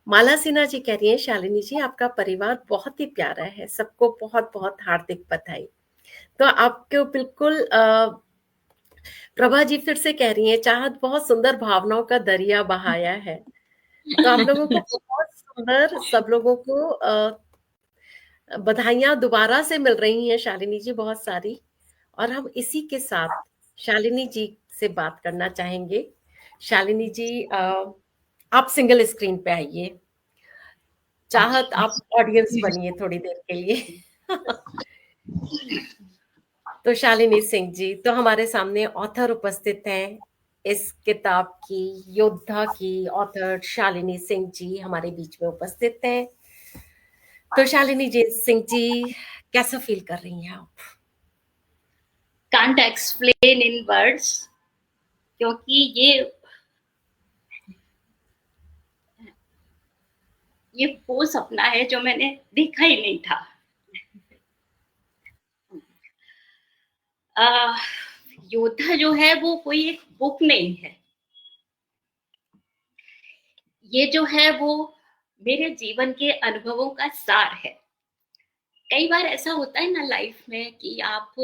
माला सिन्हा जी कह रही है, शालिनी जी आपका परिवार बहुत ही प्यारा है, सबको बहुत बहुत हार्दिक बधाई. तो आपको बिल्कुल प्रभा जी फिर से कह रही है, चाहत बहुत सुंदर भावनाओं का दरिया बहाया है. तो आप लोगों को बहुत सुंदर, सब लोगों को बधाइयां दोबारा से मिल रही हैं शालिनी जी, बहुत सारी. और हम इसी के साथ शालिनी जी से बात करना चाहेंगे. शालिनी जी आप सिंगल स्क्रीन पे आइए. चाहत आप ऑडियंस बनिए थोड़ी देर के लिए. तो शालिनी सिंह जी, तो हमारे सामने ऑथर उपस्थित हैं, इस किताब की, योद्धा की ऑथर शालिनी सिंह जी हमारे बीच में उपस्थित हैं. तो शालिनी जी सिंह जी, कैसा फील कर रही हैं आप? Can't explain in words, क्योंकि ये वो सपना है जो मैंने देखा ही नहीं था. योद्धा जो है वो कोई एक बुक नहीं है, ये जो है वो मेरे जीवन के अनुभवों का सार है. कई बार ऐसा होता है ना लाइफ में कि आप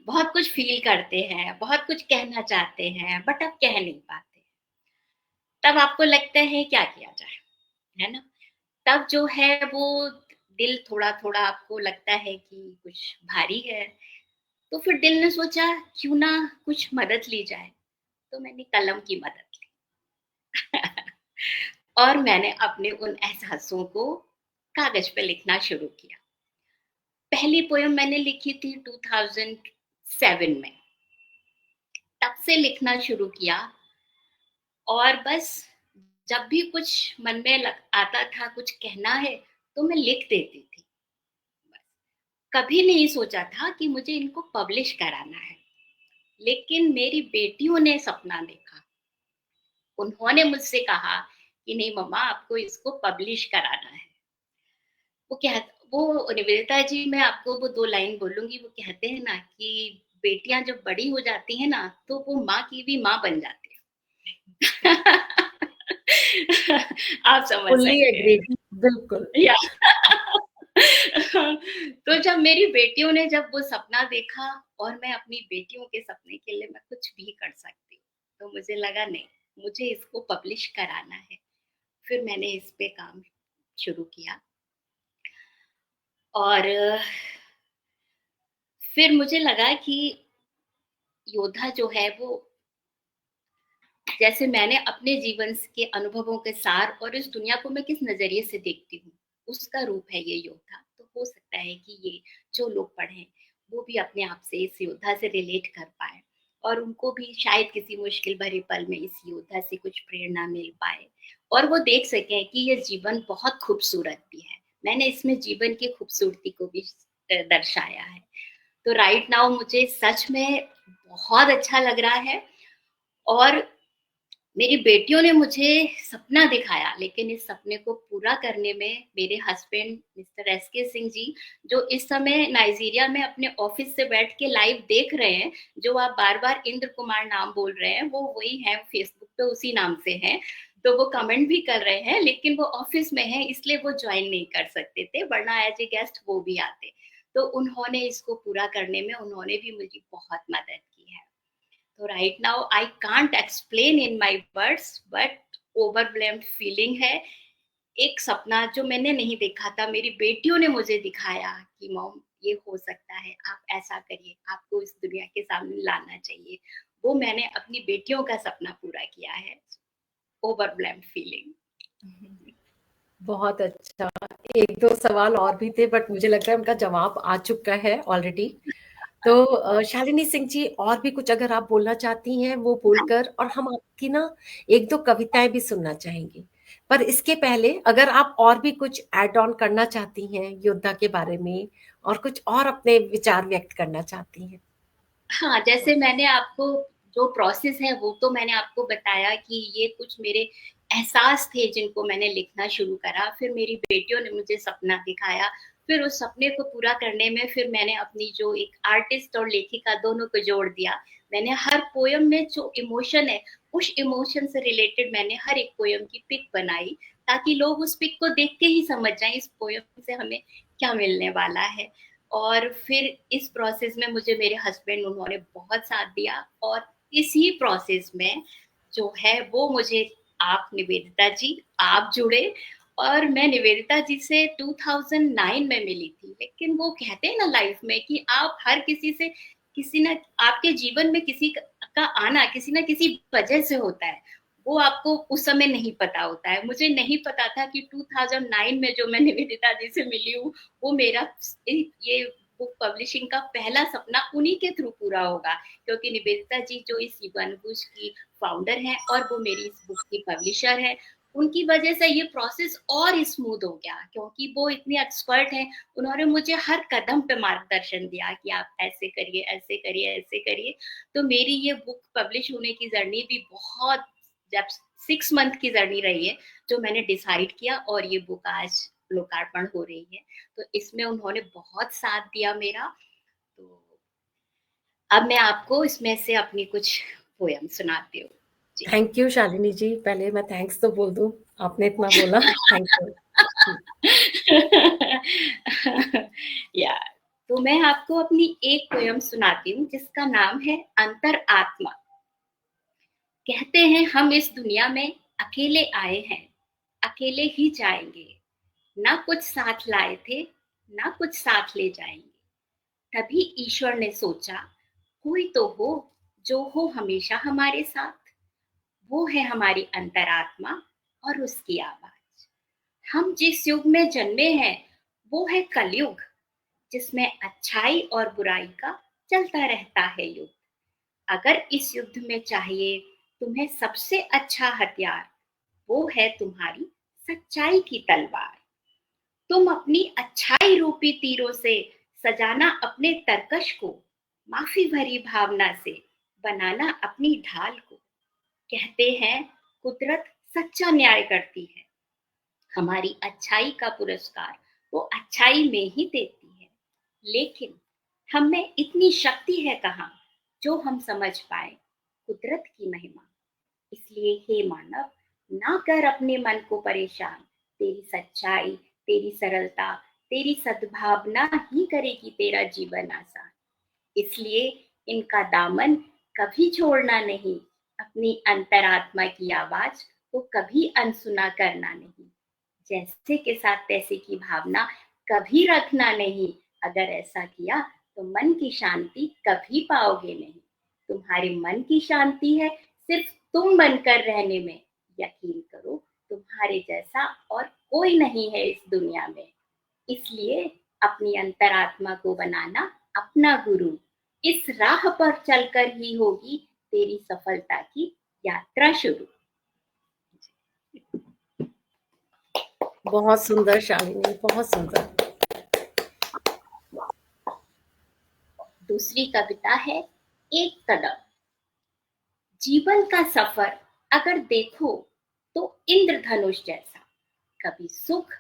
बहुत कुछ फील करते हैं, बहुत कुछ कहना चाहते हैं, बट आप कह नहीं पाते. तब आपको लगता है क्या किया जाए, है ना. तब जो है वो दिल थोड़ा थोड़ा आपको लगता है कि कुछ भारी है. तो फिर दिल ने सोचा क्यों ना कुछ मदद ली जाए, तो मैंने कलम की मदद ली. और मैंने अपने उन एहसासों को कागज पे लिखना शुरू किया. पहली पोयम मैंने लिखी थी 2007 में. तब से लिखना शुरू किया, और बस जब भी कुछ मन में आता था कुछ कहना है तो मैं लिख देती थी. कभी नहीं सोचा था कि मुझे इनको पब्लिश कराना है. लेकिन मेरी बेटियों ने सपना देखा, उन्होंने मुझसे कहा कि नहीं मम्मा, आपको इसको पब्लिश कराना है. वो निवेदिता जी, मैं आपको वो 2 लाइन बोलूंगी. वो कहते हैं ना कि बेटियां जब बड़ी हो जाती हैं ना तो वो माँ की भी माँ बन जाती है. आप समझ सकते हैं. बिल्कुल. तो जब मेरी बेटियों ने जब वो सपना देखा और मैं अपनी बेटियों के सपने के लिए मैं कुछ भी कर सकती हूँ, तो मुझे लगा नहीं, मुझे इसको पब्लिश कराना है। फिर मैंने इस पे काम शुरू किया और फिर मुझे लगा कि योद्धा जो है वो, जैसे मैंने अपने जीवन के अनुभवों के सार और इस दुनिया को मैं किस नजरिए से देखती हूँ, उसका रूप है ये योद्धा। तो हो सकता है कि ये जो लोग पढ़ें वो भी अपने आप से इस योद्धा से रिलेट कर पाए और उनको भी शायद किसी मुश्किल भरे पल में इस योद्धा से कुछ प्रेरणा मिल पाए और वो देख सकें कि ये जीवन बहुत खूबसूरत भी है। मैंने इसमें जीवन की खूबसूरती को भी दर्शाया है। तो राइट नाउ मुझे सच में बहुत अच्छा लग रहा है और मेरी बेटियों ने मुझे सपना दिखाया, लेकिन इस सपने को पूरा करने में मेरे husband mister SK Singh ji, जो इस समय नाइजीरिया में अपने ऑफिस से बैठ के लाइव देख रहे हैं, जो आप बार-बार इंद्र कुमार नाम बोल रहे हैं, वो वही हैं, फेसबुक पे उसी नाम से हैं। तो वो कमेंट भी कर रहे हैं, लेकिन वो ऑफिस में हैं, इसलिए वो जॉइन नहीं कर सकते थे, वरना एज ए गेस्ट वो भी आते। तो उन्होंने इसको पूरा करने में उन्होंने भी मेरी बहुत मदद की है। तो right now I can't explain in my words, but overwhelmed feeling है। एक सपना जो मैंने नहीं देखा था, मेरी बेटियों ने मुझे दिखाया कि मॉम ये हो सकता है, आप ऐसा करिए, आपको इस दुनिया के सामने लाना चाहिए। वो मैंने अपनी बेटियों का सपना पूरा किया है। Overwhelmed feeling. बहुत अच्छा। 1-2 सवाल और भी थे बट मुझे लगता है उनका जवाब आ चुका है ऑलरेडी। तो शालिनी सिंह जी, और भी कुछ अगर आप बोलना चाहती हैं वो बोलकर, और हम आपकी ना 1-2 कविताएं भी सुनना चाहेंगे। पर इसके पहले अगर आप और भी कुछ ऐड ऑन करना चाहती हैं योद्धा के बारे में और कुछ और अपने विचार व्यक्त करना चाहती हैं। हाँ, जैसे मैंने आपको जो प्रोसेस है वो तो मैंने आपको बताया कि ये कुछ मेरे एहसास थे जिनको मैंने लिखना शुरू करा। फिर मेरी बेटियों ने मुझे सपना दिखाया, फिर उस सपने को पूरा करने में फिर मैंने अपनी जो एक आर्टिस्ट और लेखिका दोनों को जोड़ दिया। मैंने हर पोएम में जो इमोशन है, उस इमोशन से रिलेटेड मैंने हर एक पोएम की पिक बनाई, ताकि लोग उस पिक को देख के ही समझ जाएँ इस पोएम से हमें क्या मिलने वाला है। और फिर इस प्रोसेस में मुझे मेरे हस्बैंड उन्होंने बहुत साथ दिया और इसी प्रोसेस में जो है वो मुझे आप निवेदिता जी आप जुड़े और मैं निवेदिता जी से 2009 में मिली थी। लेकिन वो कहते हैं ना लाइफ में कि आप हर किसी से किसी ना आपके जीवन में किसी का आना किसी ना किसी वजह से होता है, वो आपको उस समय नहीं पता होता है। मुझे नहीं पता था कि 2009 में जो मैं निवेदिता जी से मिली हूँ वो मेरा ये बुक पब्लिशिंग का पहला सपना उन्हीं के थ्रू पूरा होगा, क्योंकि निवेदिता जी जो इस युगानुकुश की फाउंडर हैं और वो मेरी इस बुक की पब्लिशर है। उनकी वजह से ये प्रोसेस और स्मूथ हो गया, क्योंकि वो इतने एक्सपर्ट हैं। उन्होंने मुझे हर कदम पे मार्गदर्शन दिया कि आप ऐसे करिए, ऐसे करिए, ऐसे करिए। तो मेरी ये बुक पब्लिश होने की जर्नी भी बहुत जब 6 मंथ की जर्नी रही है, जो मैंने डिसाइड किया और ये बुक आज लोकार्पण हो रही है। तो इसमें उन्होंने बहुत साथ दिया मेरा। तो अब मैं आपको इसमें से अपनी कुछ पोयम सुनाती हूँ। जी। थैंक यू शालिनी जी। पहले मैं थैंक्स तो बोल दूं, आपने इतना बोला, थैंक यू। या तो मैं आपको अपनी एक पोयम सुनाती हूँ जिसका नाम है अंतर आत्मा। कहते हैं हम इस दुनिया में अकेले आए हैं, अकेले ही जाएंगे। ना कुछ साथ लाए थे, ना कुछ साथ ले जाएंगे। तभी ईश्वर ने सोचा कोई तो हो जो हो हमेशा हमारे साथ। वो है हमारी अंतरात्मा और उसकी आवाज। हम जिस युग में जन्मे हैं वो है कलयुग, जिसमें अच्छाई और बुराई का चलता रहता है युग। अगर इस युद्ध में चाहिए तुम्हें सबसे अच्छा हथियार, वो है तुम्हारी सच्चाई की तलवार। तुम अपनी अच्छाई रूपी तीरों से सजाना अपने तरकश को, माफी भरी भावना से बनाना अपनी ढाल को। कहते हैं कुदरत सच्चा न्याय करती है, हमारी अच्छाई का पुरस्कार वो अच्छाई में ही देती है। लेकिन हम में इतनी शक्ति है कहाँ जो हम समझ पाए कुदरत की महिमा। इसलिए हे मानव, ना कर अपने मन को परेशान। तेरी सच्चाई, तेरी सरलता, तेरी सद्भावना ही करेगी तेरा जीवन आसान। इसलिए इनका दामन कभी छोड़ना नहीं, अपनी अंतरात्मा की आवाज को कभी अनसुना करना नहीं, जैसे के साथ तैसे की भावना कभी रखना नहीं। अगर ऐसा किया तो मन की शांति कभी पाओगे नहीं। तुम्हारे मन की शांति है सिर्फ तुम बनकर रहने में। यकीन करो तुम्हारे जैसा और कोई नहीं है इस दुनिया में। इसलिए अपनी अंतरात्मा को बनाना अपना गुरु। इस राह पर चलकर ही होगी तेरी सफलता की यात्रा शुरू। बहुत सुंदर शालिनी, बहुत सुंदर। दूसरी कविता है एक कदम। जीवन का सफर अगर देखो तो इंद्रधनुष जैसा, कभी सुख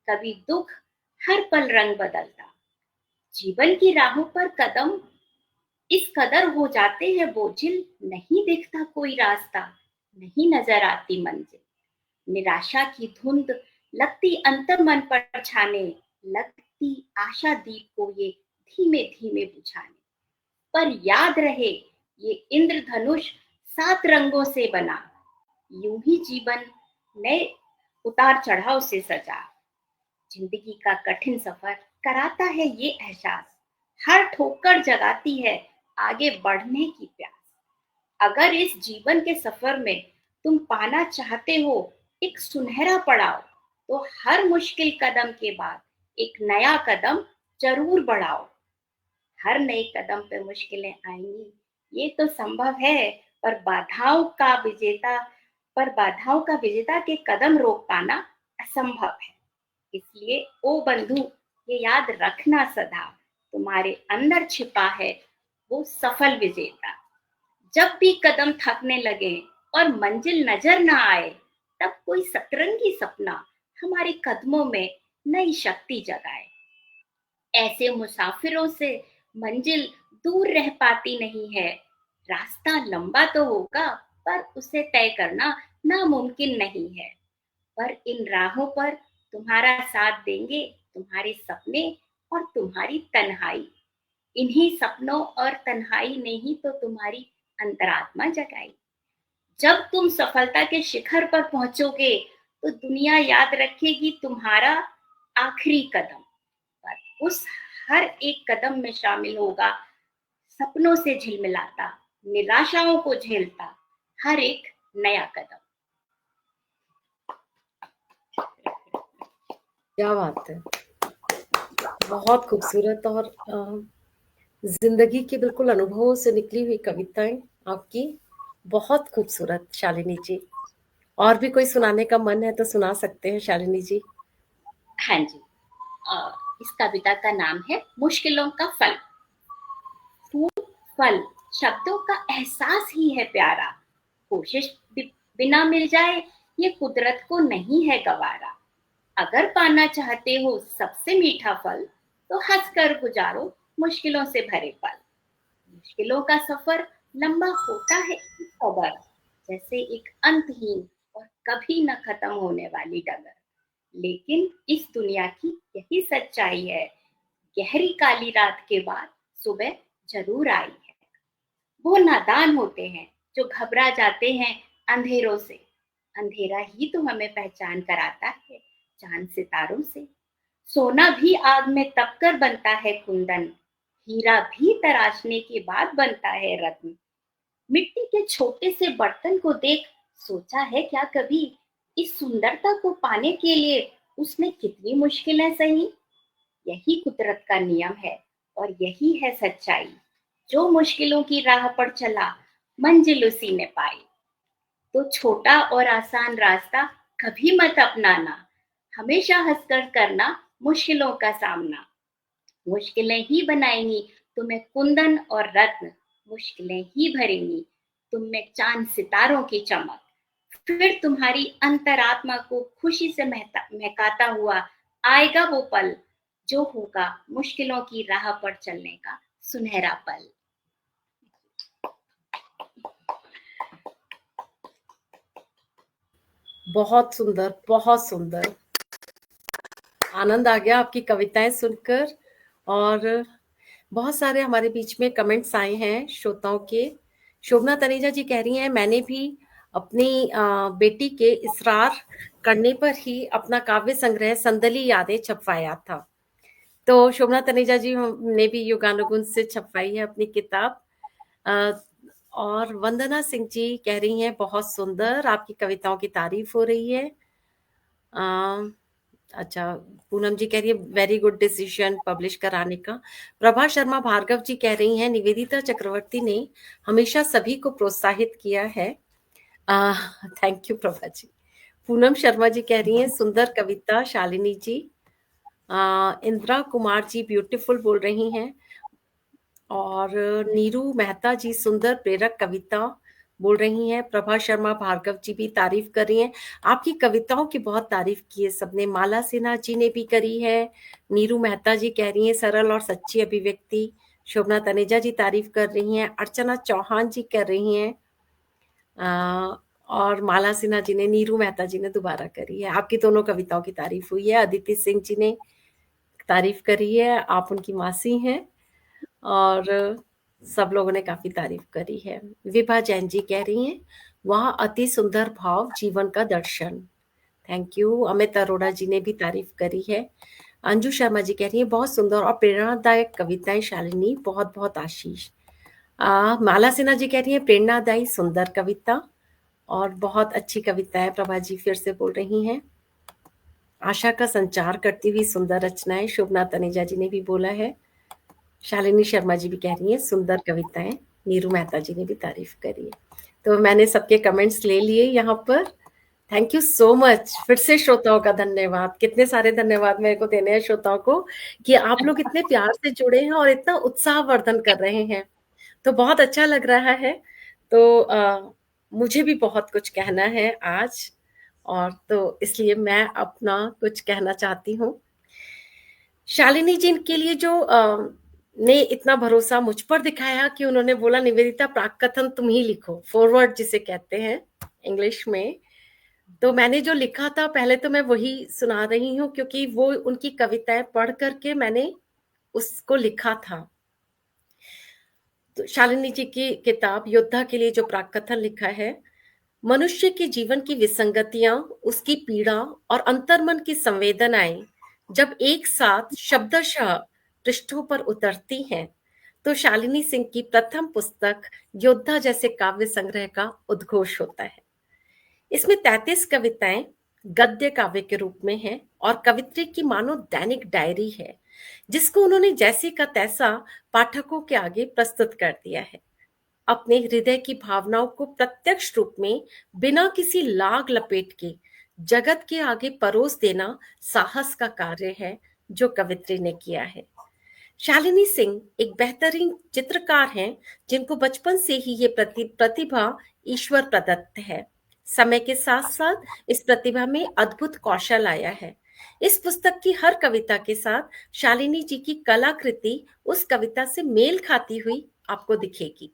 कभी दुख, हर पल रंग बदलता। जीवन की राहों पर कदम इस कदर हो जाते हैं बोझिल, नहीं दिखता कोई रास्ता, नहीं नजर आती मंजिल। निराशा की धुंध लगती अंतर मन पर छाने, लगती आशा दीप को ये धीमे धीमे बुझाने। पर याद रहे ये इंद्रधनुष 7 रंगों से बना, यूं ही जीवन नए उतार चढ़ाव से सजा। जिंदगी का कठिन सफर कराता है ये एहसास, हर ठोकर जगाती है आगे बढ़ने की प्यास। अगर इस जीवन के सफर में तुम पाना चाहते हो एक सुनहरा पड़ाव, तो हर मुश्किल कदम के बाद एक नया कदम जरूर बढ़ाओ। हर नए कदम पे मुश्किलें आएंगी, ये तो संभव है, पर बाधाओं का विजेता के कदम रोक पाना असंभव है। इसलिए ओ बंधु ये याद रखना सदा, तुम्हारे अंदर छिपा है वो सफल विजेता। जब भी कदम थकने लगे और मंजिल नजर ना आए, तब कोई सतरंगी सपना हमारे कदमों में नई शक्ति जगाए। ऐसे मुसाफिरों से मंजिल दूर रह पाती नहीं है। रास्ता लंबा तो होगा पर उसे तय करना नामुमकिन नहीं है। पर इन राहों पर तुम्हारा साथ देंगे तुम्हारे सपने और तुम्हारी तन्हाई। इन्हीं सपनों और तन्हाई ने ही तो तुम्हारी अंतरात्मा जगाई। जब तुम सफलता के शिखर पर पहुंचोगे तो दुनिया याद रखेगी तुम्हारा आखिरी कदम। पर उस हर एक कदम में शामिल होगा सपनों से झिलमिलाता, निराशाओं को झेलता हर एक नया कदम। क्या बात है, बहुत खूबसूरत और जिंदगी के बिल्कुल अनुभवों से निकली हुई कविताएं आपकी, बहुत खूबसूरत शालिनी जी। और भी कोई सुनाने का मन है तो सुना सकते हैं शालिनी जी। हाँ जी, इस कविता का नाम है मुश्किलों का फल। फूल फल शब्दों का एहसास ही है प्यारा, कोशिश बिना मिल जाए ये कुदरत को नहीं है गवारा। अगर पाना चाहते हो सबसे मीठा फल, तो हंसकर गुजारो मुश्किलों से भरे पल। मुश्किलों का सफर लंबा होता है इस कदर, जैसे एक अंतहीन और कभी न खत्म होने वाली डगर। लेकिन इस दुनिया की यही सच्चाई है, गहरी काली रात के बाद सुबह जरूर आई है। वो नादान होते हैं जो घबरा जाते हैं अंधेरों से। अंधेरा ही तो हमें पहचान कराता है चांद सितारों से। सोना भी आग में तपकर बनता है कुंदन, हीरा भी तराशने के बाद बनता है रत्न। मिट्टी के छोटे से बर्तन को देख सोचा है क्या कभी, इस सुंदरता को पाने के लिए उसने कितनी मुश्किलें सही। यही कुदरत का नियम है और यही है सच्चाई, जो मुश्किलों की राह पर चला मंजिल उसी ने पाई। तो छोटा और आसान रास्ता कभी मत अपनाना, हमेशा हंसकर करना मुश्किलों का सामना। मुश्किलें ही बनाएंगी तुम्हें कुंदन और रत्न, मुश्किलें ही भरेंगी तुम में चांद सितारों की चमक। फिर तुम्हारी अंतरात्मा को खुशी से महकाता हुआ आएगा वो पल, जो होगा मुश्किलों की राह पर चलने का सुनहरा पल। बहुत सुंदर, बहुत सुंदर। आनंद आ गया आपकी कविताएं सुनकर। और बहुत सारे हमारे बीच में कमेंट्स आए हैं श्रोताओं के। शोभना तनेजा जी कह रही हैं, मैंने भी अपनी बेटी के इसरार करने पर ही अपना काव्य संग्रह संदली यादें छपवाया था। तो शोभना तनेजा जी ने भी युगानुगुण से छपवाई है अपनी किताब। और वंदना सिंह जी कह रही हैं, बहुत सुंदर, आपकी कविताओं की तारीफ हो रही है। अच्छा, पूनम जी कह रही है वेरी गुड डिसीजन पब्लिश कराने का। प्रभा शर्मा भार्गव जी कह रही हैं, निवेदिता चक्रवर्ती ने हमेशा सभी को प्रोत्साहित किया है। Thank you Prabha ji. पूनम शर्मा जी कह रही हैं, सुंदर कविता शालिनी जी। इंदिरा कुमार जी ब्यूटीफुल बोल रही हैं। और नीरू मेहता जी सुंदर प्रेरक कविता बोल रही हैं। प्रभा शर्मा भार्गव जी भी तारीफ कर रही हैं। आपकी कविताओं की बहुत तारीफ की है सबने। माला सिन्हा जी ने भी करी है। नीरू मेहता जी कह रही हैं सरल और सच्ची अभिव्यक्ति। शोभना तनेजा जी तारीफ कर रही हैं। अर्चना चौहान जी कर रही हैं। और माला सिन्हा जी ने, नीरू मेहता जी ने दोबारा करी है। आपकी दोनों कविताओं की तारीफ हुई है। अदिति सिंह जी ने तारीफ करी है, आप उनकी मासी हैं। और सब लोगों ने काफी तारीफ करी है। विभा जैन जी कह रही हैं, वह अति सुंदर भाव, जीवन का दर्शन। Thank you. अमित अरोड़ा जी ने भी तारीफ करी है। अंजू शर्मा जी कह रही है, बहुत सुंदर और प्रेरणादायक कविताएं शालिनी, बहुत बहुत आशीष। माला सिन्हा जी कह रही है, प्रेरणादायी सुंदर कविता और बहुत अच्छी कविता है। प्रभा जी फिर से बोल रही हैं, आशा का संचार करती हुई सुंदर रचनाएं। शोभना तनेजा जी ने भी बोला है। शालिनी शर्मा जी भी कह रही हैं सुंदर कविताएं। नीरू मेहता जी ने भी तारीफ करी है। तो मैंने सबके कमेंट्स ले लिए यहाँ पर। Thank you so much. फिर से श्रोताओं का धन्यवाद। कितने सारे धन्यवाद मेरे को देने हैं श्रोताओं को कि आप लोग इतने प्यार से जुड़े हैं और इतना उत्साहवर्धन कर रहे हैं, तो बहुत अच्छा लग रहा है। तो मुझे भी बहुत कुछ कहना है आज, और तो इसलिए मैं अपना कुछ कहना चाहती हूँ। शालिनी जी के लिए जो ने इतना भरोसा मुझ पर दिखाया कि उन्होंने बोला, निवेदिता प्राक कथन तुम ही लिखो, फॉरवर्ड जिसे कहते हैं इंग्लिश में। तो मैंने जो लिखा था पहले तो मैं वही सुना रही हूँ, क्योंकि वो उनकी कविताएं पढ़ करके मैंने उसको लिखा था। तो शालिनी जी की किताब योद्धा के लिए जो प्राक कथन लिखा है, मनुष्य के जीवन की विसंगतियां, उसकी पीड़ा और अंतर्मन की संवेदनाएं जब एक साथ शब्दशः पृष्ठों पर उतरती हैं, तो शालिनी सिंह की प्रथम पुस्तक योद्धा जैसे काव्य संग्रह का उद्घोष होता है। इसमें 33 कविताएं गद्य काव्य के रूप में हैं और कवित्री की मानो दैनिक डायरी है, जिसको उन्होंने जैसे का तैसा पाठकों के आगे प्रस्तुत कर दिया है। अपने हृदय की भावनाओं को प्रत्यक्ष रूप में बिना किसी लाग लपेट के जगत के आगे परोस देना साहस का कार्य है जो कवित्री ने किया है। शालिनी सिंह एक बेहतरीन चित्रकार हैं, जिनको बचपन से ही ये प्रतिभा ईश्वर प्रदत्त है। समय के साथ साथ इस प्रतिभा में अद्भुत कौशल आया है। इस पुस्तक की हर कविता के साथ शालिनी जी की कलाकृति उस कविता से मेल खाती हुई आपको दिखेगी।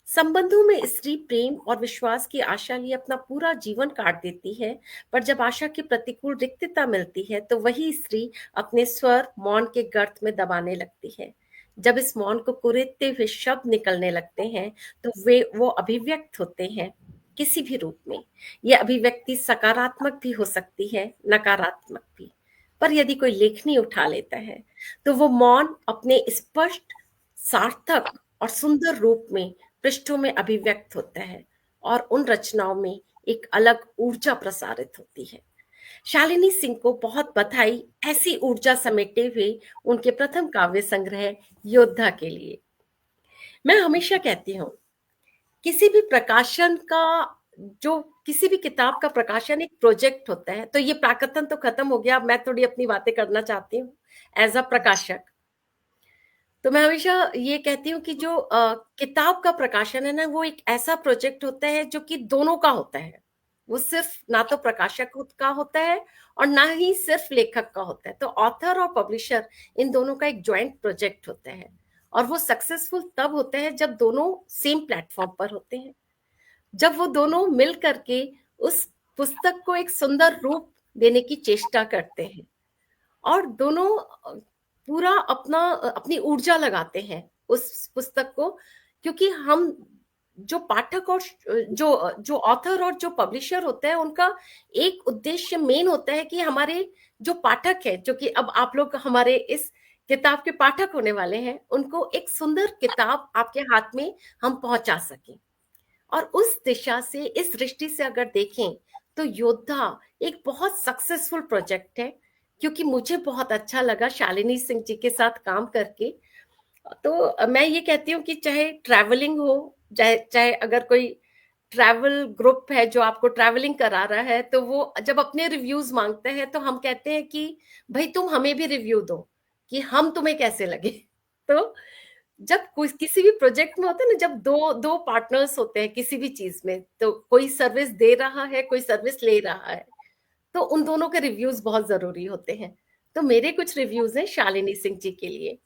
संबंधों में स्त्री प्रेम और विश्वास की आशा लिए अपना पूरा जीवन काट देती है, पर जब आशा की प्रतिकूल रिक्तता मिलती है तो वही स्त्री अपने स्वर मौन के गर्त में दबाने लगती है। जब इस मौन को कुरेदते हुए शब्द निकलने लगते हैं तो वो अभिव्यक्त होते हैं किसी भी रूप में। यह अभिव्यक्ति सकारात्मक भी हो सकती है, नकारात्मक भी। पर यदि कोई लेखनी उठा लेता है तो वो मौन अपने स्पष्ट, सार्थक और सुंदर रूप में पृष्ठों में अभिव्यक्त होता है और उन रचनाओं में एक अलग ऊर्जा प्रसारित होती है। शालिनी सिंह को बहुत बधाई ऐसी ऊर्जा समेटे हुए उनके प्रथम काव्य संग्रह योद्धा के लिए। मैं हमेशा कहती हूँ, किसी भी प्रकाशन का, जो किसी भी किताब का प्रकाशन एक प्रोजेक्ट होता है। तो ये प्राकथन तो खत्म हो गया, मैं थोड़ी अपनी बातें करना चाहती हूँ एज अ प्रकाशक। तो मैं हमेशा ये कहती हूँ कि जो किताब का प्रकाशन है ना, वो एक ऐसा प्रोजेक्ट होता है जो कि दोनों का होता है। वो सिर्फ ना तो प्रकाशक का होता है और ना ही सिर्फ लेखक का होता है। तो ऑथर और पब्लिशर, इन दोनों का एक ज्वाइंट प्रोजेक्ट होता है, और वो सक्सेसफुल तब होता है जब दोनों सेम प्लेटफॉर्म पर होते हैं, जब वो दोनों मिल करके उस पुस्तक को एक सुंदर रूप देने की चेष्टा करते हैं। और दोनों पूरा अपनी ऊर्जा लगाते हैं उस पुस्तक को, क्योंकि हम जो पाठक और जो ऑथर और जो पब्लिशर होता है, उनका एक उद्देश्य मेन होता है कि हमारे जो पाठक है, जो कि अब आप लोग हमारे इस किताब के पाठक होने वाले हैं, उनको एक सुंदर किताब आपके हाथ में हम पहुंचा सकें। और उस दिशा से, इस दृष्टि से अगर देखें तो योद्धा एक बहुत सक्सेसफुल प्रोजेक्ट है, क्योंकि मुझे बहुत अच्छा लगा शालिनी सिंह जी के साथ काम करके। तो मैं ये कहती हूँ कि चाहे ट्रैवलिंग हो, चाहे अगर कोई ट्रैवल ग्रुप है जो आपको ट्रैवलिंग करा रहा है, तो वो जब अपने रिव्यूज मांगते हैं तो हम कहते हैं कि भाई तुम हमें भी रिव्यू दो कि हम तुम्हें कैसे लगे। तो जब कोई किसी भी प्रोजेक्ट में होता है ना, जब दो पार्टनर्स होते हैं किसी भी चीज में, तो कोई सर्विस दे रहा है, कोई सर्विस ले रहा है, तो उन दोनों के रिव्यूज बहुत जरूरी होते हैं। तो मेरे कुछ रिव्यूज हैं शालिनी सिंह जी के लिए।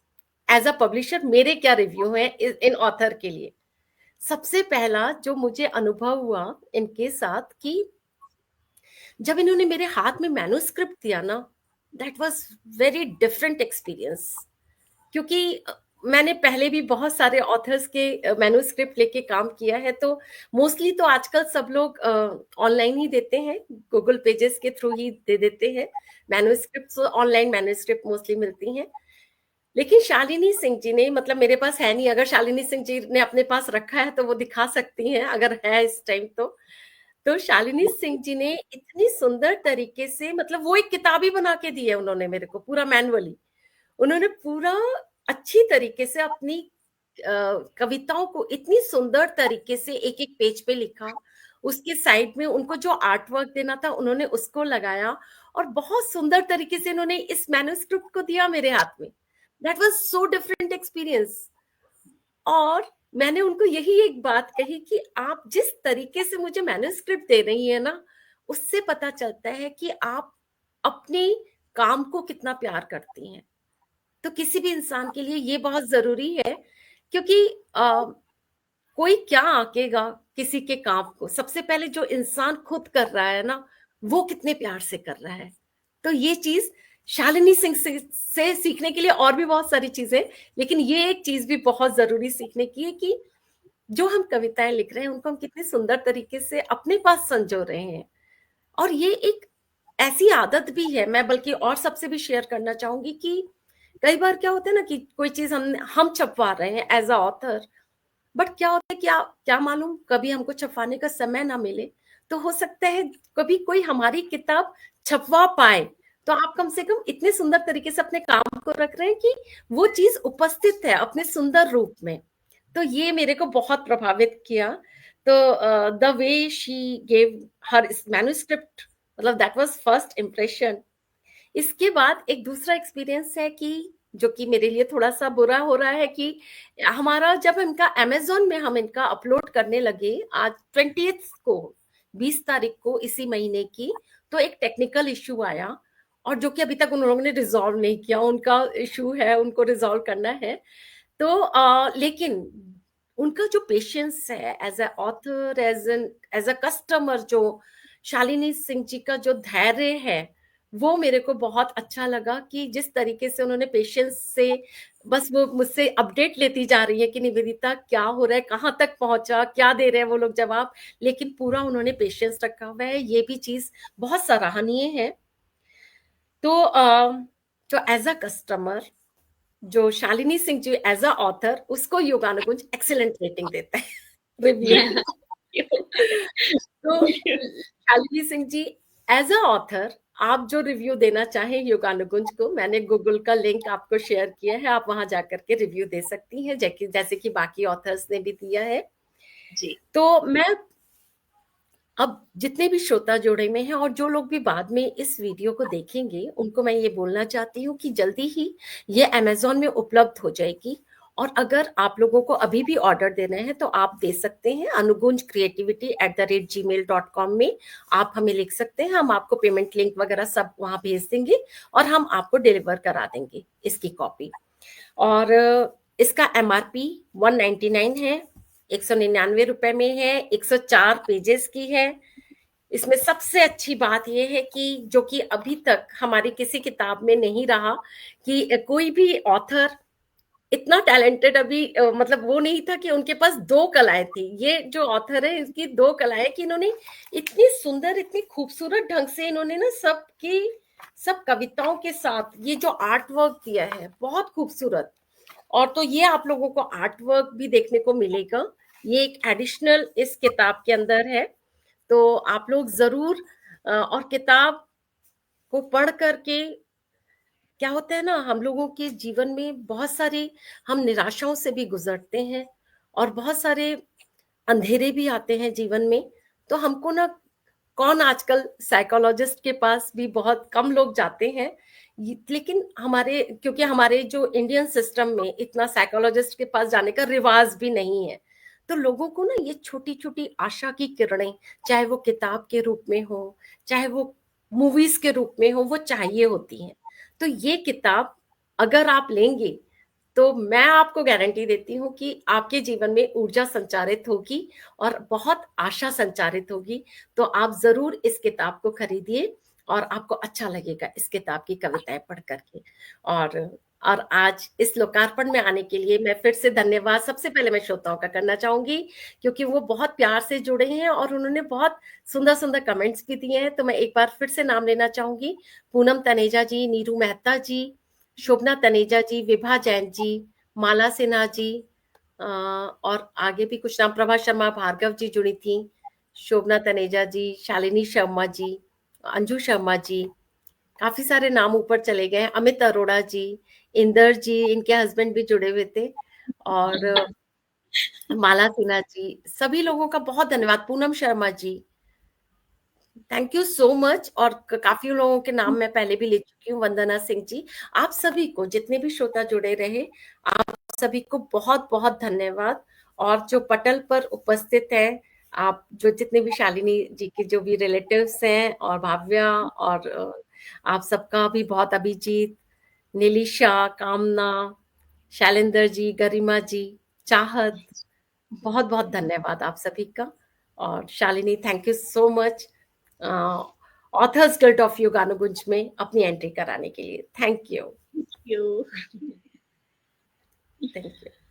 एज अ पब्लिशर मेरे क्या रिव्यू हैं इन ऑथर के लिए। सबसे पहला जो मुझे अनुभव हुआ इनके साथ, कि जब इन्होंने मेरे हाथ में मैन्युस्क्रिप्ट दिया ना, that was very different experience. क्योंकि मैंने पहले भी बहुत सारे ऑथर्स के मैन्युस्क्रिप्ट लेके काम किया है, तो मोस्टली तो आजकल सब लोग ऑनलाइन ही देते हैं, गूगल पेजेस के थ्रू ही दे देते हैं मैन्युस्क्रिप्ट, ऑनलाइन मैन्युस्क्रिप्ट मोस्टली मिलती हैं। लेकिन शालिनी सिंह जी ने, मतलब मेरे पास है नहीं, अगर शालिनी सिंह जी ने अपने पास रखा है तो वो दिखा सकती हैं अगर है इस टाइम तो शालिनी सिंह जी ने इतनी सुंदर तरीके से, मतलब वो एक किताब ही बना के दी है उन्होंने मेरे को, पूरा मैनुअली। उन्होंने पूरा अच्छी तरीके से अपनी कविताओं को इतनी सुंदर तरीके से एक एक पेज पे लिखा, उसके साइड में उनको जो आर्ट वर्क देना था उन्होंने उसको लगाया, और बहुत सुंदर तरीके से उन्होंने इस मैन्युस्क्रिप्ट को दिया मेरे हाथ में। That was so different experience. और मैंने उनको यही एक बात कही कि आप जिस तरीके से मुझे मैन्युस्क्रिप्ट दे रही है ना, उससे पता चलता है कि आप अपने काम को कितना प्यार करती हैं। तो किसी भी इंसान के लिए ये बहुत जरूरी है, क्योंकि कोई क्या आकेगा किसी के काम को, सबसे पहले जो इंसान खुद कर रहा है ना, वो कितने प्यार से कर रहा है। तो ये चीज शालिनी सिंह से सीखने के लिए और भी बहुत सारी चीजें, लेकिन ये एक चीज भी बहुत जरूरी सीखने की है कि जो हम कविताएं लिख रहे हैं उनको हम कितने सुंदर तरीके से अपने पास संजो रहे हैं। और ये एक ऐसी आदत भी है, मैं बल्कि और सबसे भी शेयर करना चाहूंगी कि कई बार क्या होता है ना कि कोई चीज हम छपवा रहे हैं एज अ ऑथर, बट क्या होता है कि क्या मालूम कभी हमको छपवाने का समय ना मिले, तो हो सकता है कभी कोई हमारी किताब छपवा पाए, तो आप कम से कम इतने सुंदर तरीके से अपने काम को रख रहे हैं कि वो चीज उपस्थित है अपने सुंदर रूप में। तो ये मेरे को बहुत प्रभावित किया। तो the way she gave her manuscript, मतलब दैट वाज फर्स्ट इम्प्रेशन। इसके बाद एक दूसरा एक्सपीरियंस है कि जो कि मेरे लिए थोड़ा सा बुरा हो रहा है, कि हमारा जब इनका अमेज़न में हम इनका अपलोड करने लगे, आज 20th को 20 तारीख को इसी महीने की, तो एक टेक्निकल इश्यू आया, और जो कि अभी तक उन लोगों ने रिजॉल्व नहीं किया, उनका इश्यू है, उनको रिजॉल्व करना है। तो लेकिन उनका जो पेशेंस है as a author, as a customer, जो शालिनी सिंह जी का जो धैर्य है, वो मेरे को बहुत अच्छा लगा कि जिस तरीके से उन्होंने पेशेंस से बस वो मुझसे अपडेट लेती जा रही है कि निवेदिता क्या हो रहा है, कहाँ तक पहुंचा, क्या दे रहे हैं वो लोग जवाब, लेकिन पूरा उन्होंने पेशेंस रखा हुआ है। ये भी चीज बहुत सराहनीय है। तो जो एज अ कस्टमर, जो Shalini Singh ji as a author, उसको योगानुकुंज एक्सीलेंट रेटिंग देता है रिव्यू। तो Shalini Singh ji as a author, आप जो रिव्यू देना चाहें योगानुकुंज को, मैंने गूगल का लिंक आपको शेयर किया है, आप वहां जाकर के रिव्यू दे सकती हैं, जैसे कि बाकी ऑथर्स ने भी दिया है जी। तो मैं अब जितने भी श्रोता जुड़े में हैं और जो लोग भी बाद में इस वीडियो को देखेंगे, उनको मैं ये बोलना चाहती हूँ कि जल्दी ही ये अमेज़न में उपलब्ध हो जाएगी। और अगर आप लोगों को अभी भी ऑर्डर देना है तो आप दे सकते हैं anugunjcreativity@gmail.com में आप हमें लिख सकते हैं, हम आपको पेमेंट लिंक वगैरह सब वहां भेज देंगे और हम आपको डिलीवर करा देंगे इसकी कॉपी। और इसका MRP 199 है, 199 रुपए में है, 104 पेजेस की है, इसमें सबसे अच्छी बात यह है कि जो कि अभी तक हमारी किसी किताब में नहीं रहा कि कोई भी ऑथर इतना टैलेंटेड अभी मतलब वो नहीं था कि उनके पास दो कलाएं थी। ये जो ऑथर है इसकी दो कलाएं कि इन्होंने इतनी सुंदर इतनी खूबसूरत ढंग से इन्होंने ना सब कविताओं के साथ ये जो आर्ट वर्क दिया है बहुत खूबसूरत। और तो ये आप लोगों को आर्ट वर्क भी देखने को मिलेगा, ये एक एडिशनल इस किताब के अंदर है। तो आप लोग जरूर और किताब को पढ़ करके क्या होता है ना, हम लोगों के जीवन में बहुत सारे हम निराशाओं से भी गुजरते हैं और बहुत सारे अंधेरे भी आते हैं जीवन में। तो हमको ना कौन आजकल साइकोलॉजिस्ट के पास भी बहुत कम लोग जाते हैं, लेकिन हमारे क्योंकि हमारे जो इंडियन सिस्टम में इतना साइकोलॉजिस्ट के पास जाने का रिवाज भी नहीं है। तो लोगों को ना ये छोटी छोटी आशा की किरणें, चाहे वो किताब के रूप में हो चाहे वो मूवीज के रूप में हो, वो चाहिए होती हैं। तो ये किताब अगर आप लेंगे तो मैं आपको गारंटी देती हूँ कि आपके जीवन में ऊर्जा संचारित होगी और बहुत आशा संचारित होगी। तो आप जरूर इस किताब को खरीदिए और आपको अच्छा लगेगा इस किताब की कविताएं पढ़ करके। और आज इस लोकार्पण में आने के लिए मैं फिर से धन्यवाद सबसे पहले मैं श्रोताओं का करना चाहूंगी, क्योंकि वो बहुत प्यार से जुड़े हैं और उन्होंने बहुत सुंदर सुंदर कमेंट्स भी दिए हैं। तो मैं एक बार फिर से नाम लेना चाहूंगी, पूनम तनेजा जी, नीरू मेहता जी, शोभना तनेजा जी, विभा जैन जी, माला सिन्हा जी, और आगे भी कुछ नाम, प्रभा शर्मा, भार्गव जी जुड़ी थी, शोभना तनेजा जी, शालिनी शर्मा जी, अंजू शर्मा जी, काफी सारे नाम ऊपर चले गए, अमित अरोड़ा जी, इंदर जी, इनके हस्बैंड भी जुड़े हुए थे, और माला सिन्हा जी, सभी लोगों का बहुत धन्यवाद, पूनम शर्मा जी, थैंक यू सो मच। और काफी लोगों के नाम मैं पहले भी ले चुकी हूँ, वंदना सिंह जी, आप सभी को जितने भी श्रोता जुड़े रहे, आप सभी को बहुत बहुत धन्यवाद। और जो पटल पर उपस्थित हैं, आप जो जितने भी शालिनी जी के जो भी रिलेटिव्स हैं और भाव्या, और आप सबका भी बहुत, अभिजीत, नीलिशा, कामना, शैलेंद्र जी, गरिमा जी, चाहत, बहुत बहुत धन्यवाद आप सभी का। और Shalini, thank you so much Authors Guild of Yoganugunj में अपनी एंट्री कराने के लिए। Thank you. You thank you.